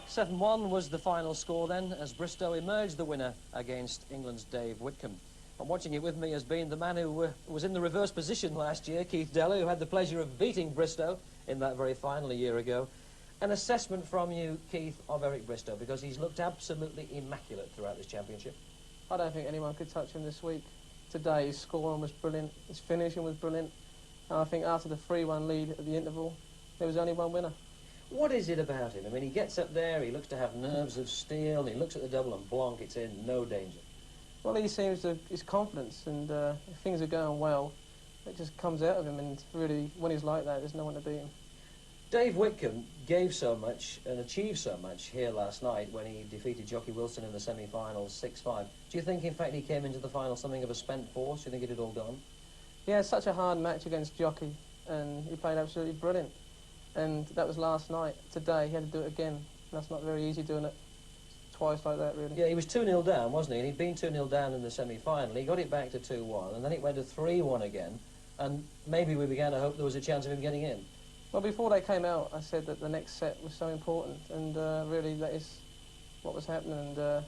7-1 was the final score then, as Bristow emerged the winner against England's Dave Whitcombe. And watching it with me has been the man who was in the reverse position last year, Keith Della, who had the pleasure of beating Bristow in that very final a year ago. An assessment from you, Keith, of Eric Bristow, because he's looked absolutely immaculate throughout this championship. I don't think anyone could touch him this week. Today, his scoring was brilliant, his finishing was brilliant, and I think after the 3-1 lead at the interval, there was only one winner. What is it about him? I mean, he gets up there, he looks to have nerves of steel, he looks at the double and blonk, it's in, no danger. Well, he seems to, his confidence, and if things are going well, it just comes out of him, and really, when he's like that, there's no one to beat him. Dave Whitcombe gave so much and achieved so much here last night when he defeated Jockey Wilson in the semi-finals 6-5. Do you think, in fact, he came into the final something of a spent force? Do you think it had all gone? Yeah, it's such a hard match against Jockey, and he played absolutely brilliant. And that was last night. Today, he had to do it again. That's not very easy doing it twice like that, really. Yeah, he was 2-0 down, wasn't he? And he'd been 2-0 down in the semi-final. He got it back to 2-1, and then it went to 3-1 again, and maybe we began to hope there was a chance of him getting in. Well, before they came out, I said that the next set was so important, and really that is what was happening. And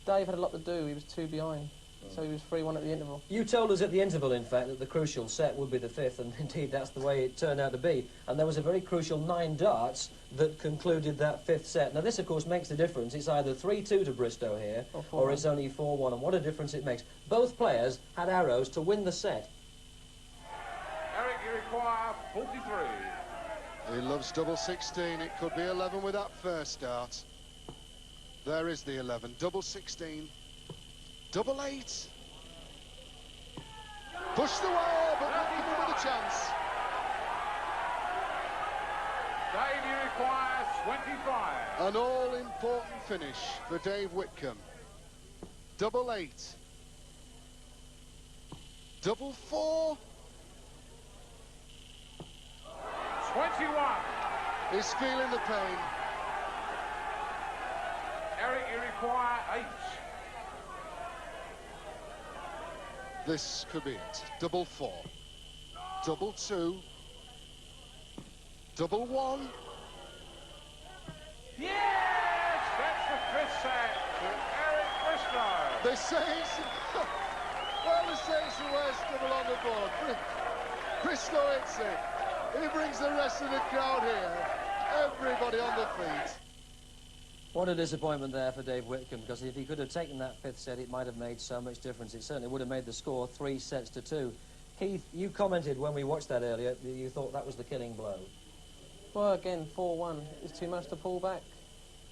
Dave had a lot to do. He was 2 behind, so he was 3-1 at the interval. You told us at the interval, in fact, that the crucial set would be the 5th, and indeed that's the way it turned out to be. And there was a very crucial 9 darts that concluded that 5th set. Now, this, of course, makes the difference. It's either 3-2 to Bristow here, or it's only 4-1, and what a difference it makes. Both players had arrows to win the set. Eric, you require 43. He loves double 16. It could be 11 with that first dart. There is the 11. Double 16. Double 8. Push the wall, but not even with a chance. Dave, you require 25. An all-important finish for Dave Whitcombe. Double 8. Double 4. 21. He's feeling the pain. Eric, you require 8. This could be it. Double 4. Double 2. Double 1. Yes! That's the 5th set to Eric Bristow. They say it's... well, they say it's the worst double on the board. Bristow hits it. He brings the rest of the crowd here. Everybody on the feet. What a disappointment there for Dave Whitcombe, because if he could have taken that 5th set, it might have made so much difference. It certainly would have made the score 3-2. Keith, you commented when we watched that earlier that you thought that was the killing blow. Well, again, 4-1. It's too much to pull back.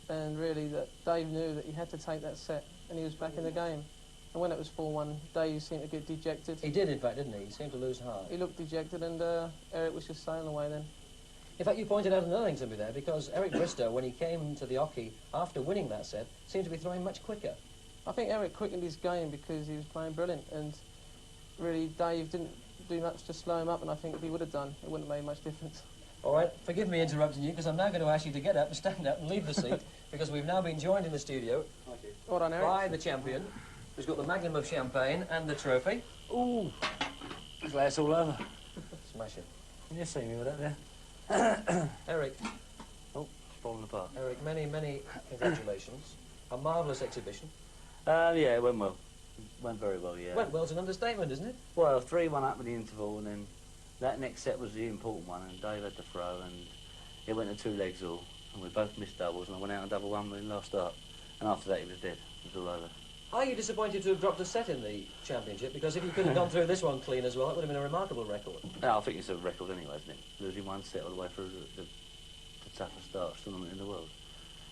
And really, that Dave knew that he had to take that set, and he was back in the game. And when it was 4-1, Dave seemed to get dejected. He did, in fact, didn't he? He seemed to lose heart. He looked dejected, and Eric was just sailing away then. In fact, you pointed out another thing to me there, because Eric Bristow, when he came to the hockey after winning that set, seemed to be throwing much quicker. I think Eric quickened his game because he was playing brilliant, and really Dave didn't do much to slow him up, and I think if he would have done, it wouldn't have made much difference. All right, forgive me interrupting you, because I'm now going to ask you to get up and stand up and leave the seat, because we've now been joined in the studio Well done, Eric. by the champion, who's got the magnum of champagne and the trophy. Ooh, glass all over. Smash it. Can you see me with that there? Eric. Oh, it's falling apart. Eric, many, many congratulations. A marvellous exhibition. Yeah, it went well. Went very well, yeah. Went well's an understatement, isn't it? Well, 3-1 up at the interval, and then that next set was the important one, and Dave had to throw, and it went to 2 legs all, and we both missed doubles, and I went out on double 1 with the last start, and after that he was dead. It was all over. Are you disappointed to have dropped a set in the championship? Because if you could have gone through this one clean as well, it would have been a remarkable record. No, I think it's a record anyway, isn't it? Losing 1 set all the way through the toughest darts tournament in the world.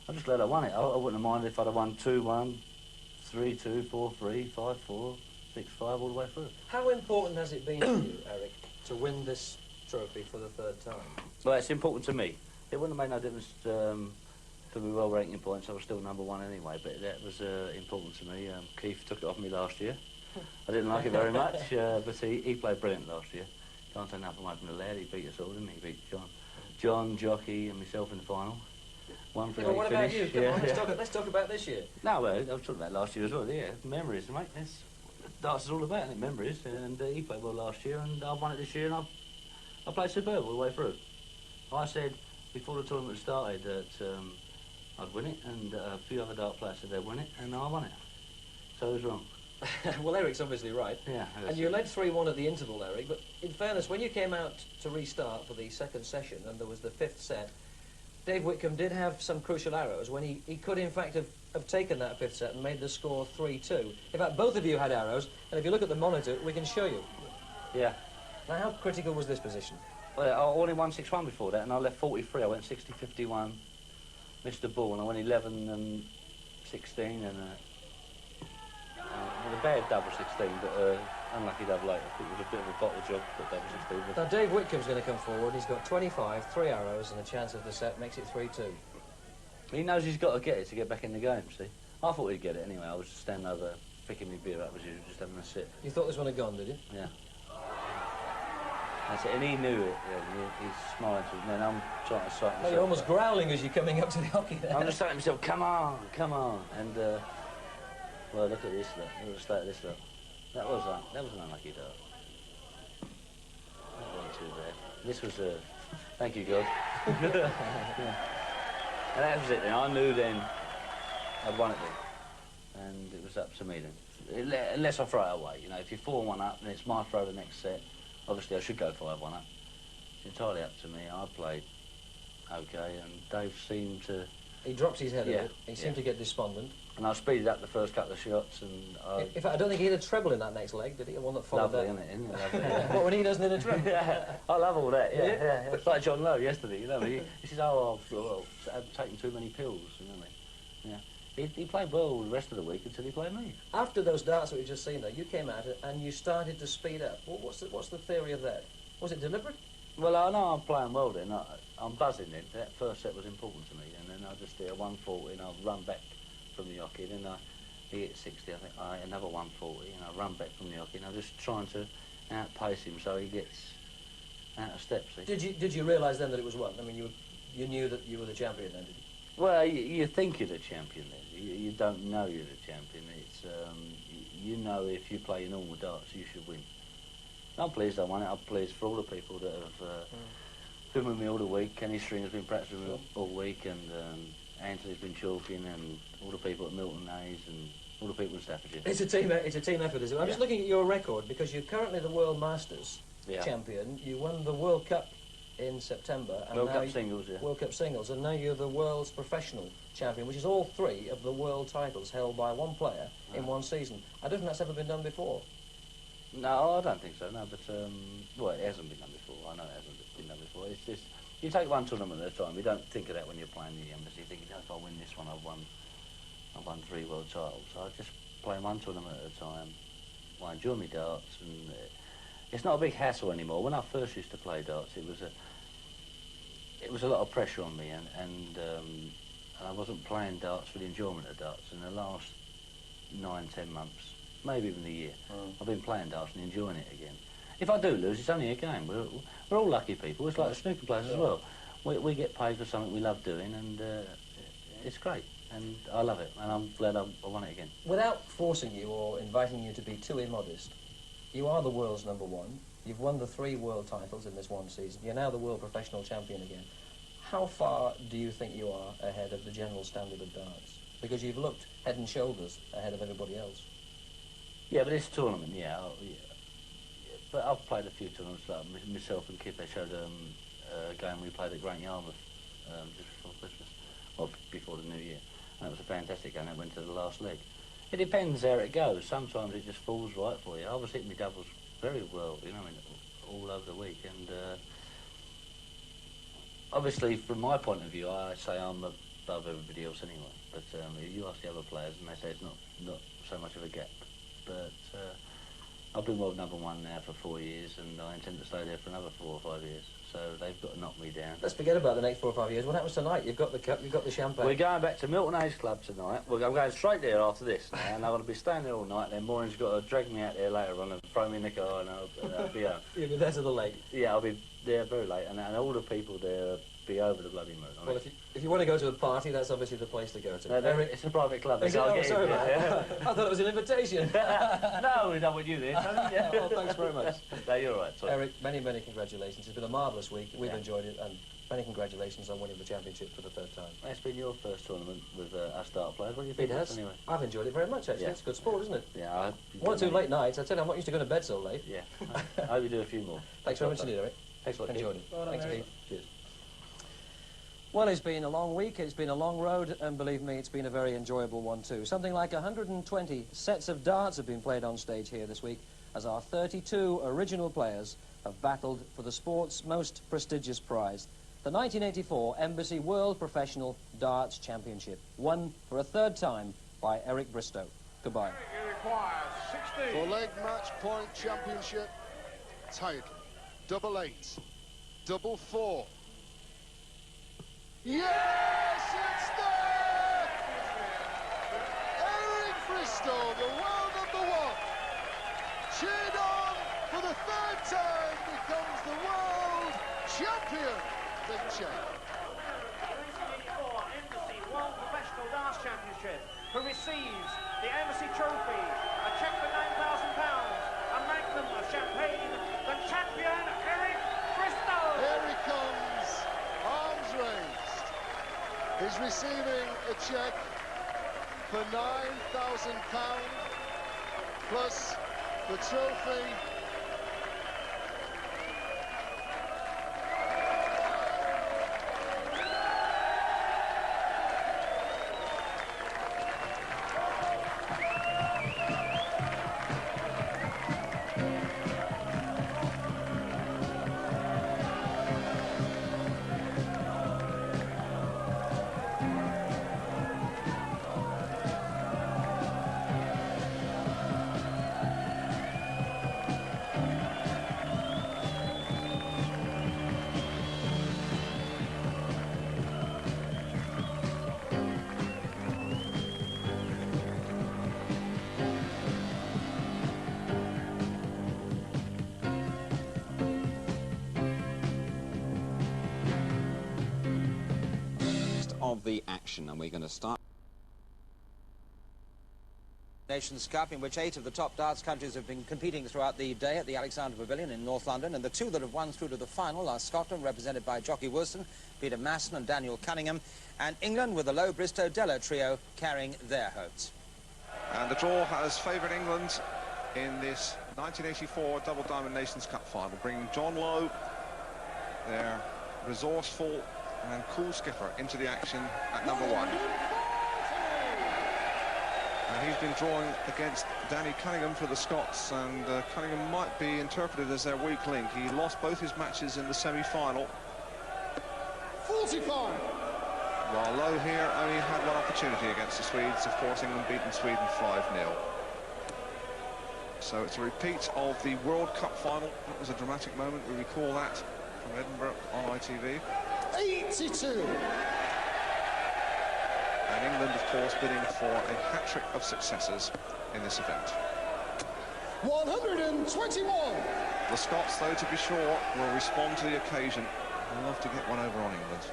I'm just glad I won it. I wouldn't have minded if I'd have won 2-1, 3-2, 4-3, 5-4, 6-5 all the way through. How important has it been to you, Eric, to win this trophy for the third time. Well, it's important to me. It wouldn't have made no difference for my world ranking points. I was still #1 anyway, but that was important to me. Keith took it off me last year. I didn't like it very much, but he played brilliant last year. Can't say nothing away from the lad. He beat us all, didn't he? He beat John, Jockey and myself in the final. 1 for 8 what finish. about you? Come on, let's talk about this year. No, well, I was talking about last year as well. Yeah, memories, mate. That's darts is all about, isn't it? Memories. And he played well last year, and I won it this year, and I played superb all the way through. I said before the tournament started that I'd win it, and a few other dart players said they'd win it, and I won it. So I was wrong. Well, Eric's obviously right. Yeah. And you led 3-1 at the interval, Eric, but in fairness, when you came out to restart for the second session and there was the 5th set, Dave Whitcombe did have some crucial arrows when he could, in fact, have taken that 5th set and made the score 3-2. In fact, both of you had arrows, and if you look at the monitor, we can show you. Yeah. Now, how critical was this position? Well, I only won 6-1 before that, and I left 43. I went 60-51, missed the ball, and I went 11 and 16, and well, a bad double 16, but unlucky double 8. I think it was a bit of a bottle job, but double 16. But now, Dave Whitcombe's going to come forward. He's got 25, 3 arrows, and a chance of the set makes it 3-2. He knows he's got to get it to get back in the game, see? I thought he'd get it anyway. I was just standing over, picking my beer up as usual, just having a sip. You thought this one had gone, did you? Yeah. That's it, and he knew it. Yeah, he's smiling to me, and then I'm trying to sight myself. You're almost growling as you're coming up to the hockey there. I'm just saying to myself, come on, and well, look at this, look at the state of this, look. That was an unlucky dart. That wasn't too bad. This was thank you, God. Yeah. And that was it then. I knew then I'd won it then, and it was up to me then. Unless I throw it away, you know. If you're 4-1 up and it's my throw the next set, obviously I should go 5-1 up. It's entirely up to me. I played okay, and Dave seemed to... He drops his head a bit. He seemed to get despondent. And I speeded up the first couple of shots, and in fact, I don't think he had a treble in that next leg, did he? The one that followed lovely, that. Isn't it? Lovely, yeah. What, when he doesn't hit a treble? Yeah, I love all that, yeah. It's like John Lowe yesterday, you know. He says, oh, I've taken too many pills, you know. Yeah. He played well the rest of the week until he played me. After those darts that we've just seen there, you came out and you started to speed up. What's the theory of that? Was it deliberate? Well, I know I'm playing well then. I'm buzzing then. That first set was important to me, and then I just did a 140 and I run back from the hockey, and then he hit 60, I think, another 140, and I run back from the hockey, and I'm just trying to outpace him so he gets out of step, see. Did you realise then that it was won? I mean, you knew that you were the champion then, did you? Well, you think you're the champion then. You don't know you're the champion. It's you know if you play your normal darts, you should win. I'm pleased I won it. I'm pleased for all the people that have been with me all the week. Kenny String has been practicing with me all week, and Anthony's been chalking, and all the people at Milton Hayes, and all the people in Staffordshire. It's a team effort, isn't it? I'm just looking at your record, because you're currently the World Masters champion. You won the World Cup in September. And World Cup singles, yeah. World Cup singles, and now you're the world's professional champion, which is all 3 of the world titles held by one player in one season. I don't think that's ever been done before. No, I don't think so, no, but, well, it hasn't been done before. I know it hasn't been done before. It's just, you take one tournament at a time. You don't think of that when you're playing the embassy. You think, if I win this one, I've won 3 world titles. So I just play one tournament at a time. I enjoy my darts, and it's not a big hassle anymore. When I first used to play darts, it was a lot of pressure on me, and I wasn't playing darts for the enjoyment of darts. In the last 9-10 months, maybe even a year, I've been playing darts and enjoying it again. If I do lose, it's only a game. We're all lucky people. It's like the snooker players as well. We get paid for something we love doing, and it's great. And I love it, and I'm glad I won it again. Without forcing you or inviting you to be too immodest, you are the world's #1. You've won the 3 world titles in this one season. You're now the world professional champion again. How far do you think you are ahead of the general standard of darts? Because you've looked head and shoulders ahead of everybody else. Yeah, but this tournament, yeah. But I've played a few tournaments, like myself and Kip. They showed a game we played at Great Yarmouth just before Christmas, or before the New Year. And it was a fantastic game. It went to the last leg. It depends how it goes. Sometimes it just falls right for you. I was hitting my doubles very well, you know, all over the week. And obviously, from my point of view, I say I'm above everybody else anyway. But if you ask the other players, and they say it's not so much of a gap. But I've been world number 1 now for 4 years, and I intend to stay there for another 4 or 5 years. So they've got to knock me down. Let's forget about the next 4 or 5 years. What happens tonight? You've got the cup, you've got the champagne. We're going back to Milton Hayes Club tonight. I'm going straight there after this now, and I'm going to be staying there all night. Then Maureen's got to drag me out there later on and throw me in the car, and I'll be home. You'll be there to the late. Yeah, I'll be there very late, and all the people there will be over the bloody moon. Well, if you want to go to a party, that's obviously the place to go to. No, it's a private club. Is it? Oh, sorry about that. I thought it was an invitation. No, we don't want you there. Yeah, well, thanks very much. No, you're all right. Sorry. Eric, many congratulations. It's been a marvellous week. We've enjoyed it, and many congratulations on winning the championship for the 3rd time. It's been your first tournament with our star players. What do you think? It has. Anyway? I've enjoyed it very much, actually. It's good sport, isn't it? Yeah. 1 or 2 late nights. I tell you, I'm not used to going to bed so late. Yeah. I hope you do a few more. Thanks very much indeed, Eric. Thanks a lot. Enjoyed it. Well done, Thanks, Eric. Steve. Cheers. Well, it's been a long week, it's been a long road, and believe me, it's been a very enjoyable one too. Something like 120 sets of darts have been played on stage here this week, as our 32 original players have battled for the sport's most prestigious prize, the 1984 Embassy World Professional Darts Championship, won for a 3rd time by Eric Bristow. Goodbye. It requires 16. For leg match point championship title, 8-8, 4-4. Yes, it's there! Eric Bristow, the world number 1, cheered on for the 3rd time, becomes the world champion. Big check. 1984 Embassy World Professional Darts Championship, who receives the Embassy Trophy, a cheque for £9,000, a magnum of champagne, the champion, Eric Bristow! Here he comes, arms raised. He's receiving a cheque for £9,000 plus the trophy. Of the action, and we're going to start Nations Cup, in which 8 of the top darts countries have been competing throughout the day at the Alexander Pavilion in North London, and the 2 that have won through to the final are Scotland, represented by Jockey Wilson, Peter Masson and Daniel Cunningham, and England with the Lowe Bristow Dello trio carrying their hopes. And the draw has favoured England in this 1984 Double Diamond Nations Cup final, bringing John Lowe, their resourceful and cool skipper, into the action at number 1. And he's been drawing against Danny Cunningham for the Scots, and Cunningham might be interpreted as their weak link. He lost both his matches in the semi-final. 45. While Lowe here only had one opportunity against the Swedes. Of course, England beaten Sweden 5-0. So it's a repeat of the World Cup final. That was a dramatic moment. We recall that from Edinburgh on ITV. 82. And England, of course, bidding for a hat-trick of successes in this event. 121. The Scots, though, to be sure, will respond to the occasion. They'll love to get one over on England.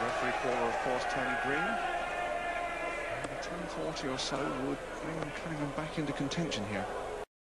Referee caller, of course, Tony Green. 10:40 or so would bring Cunningham back into contention here.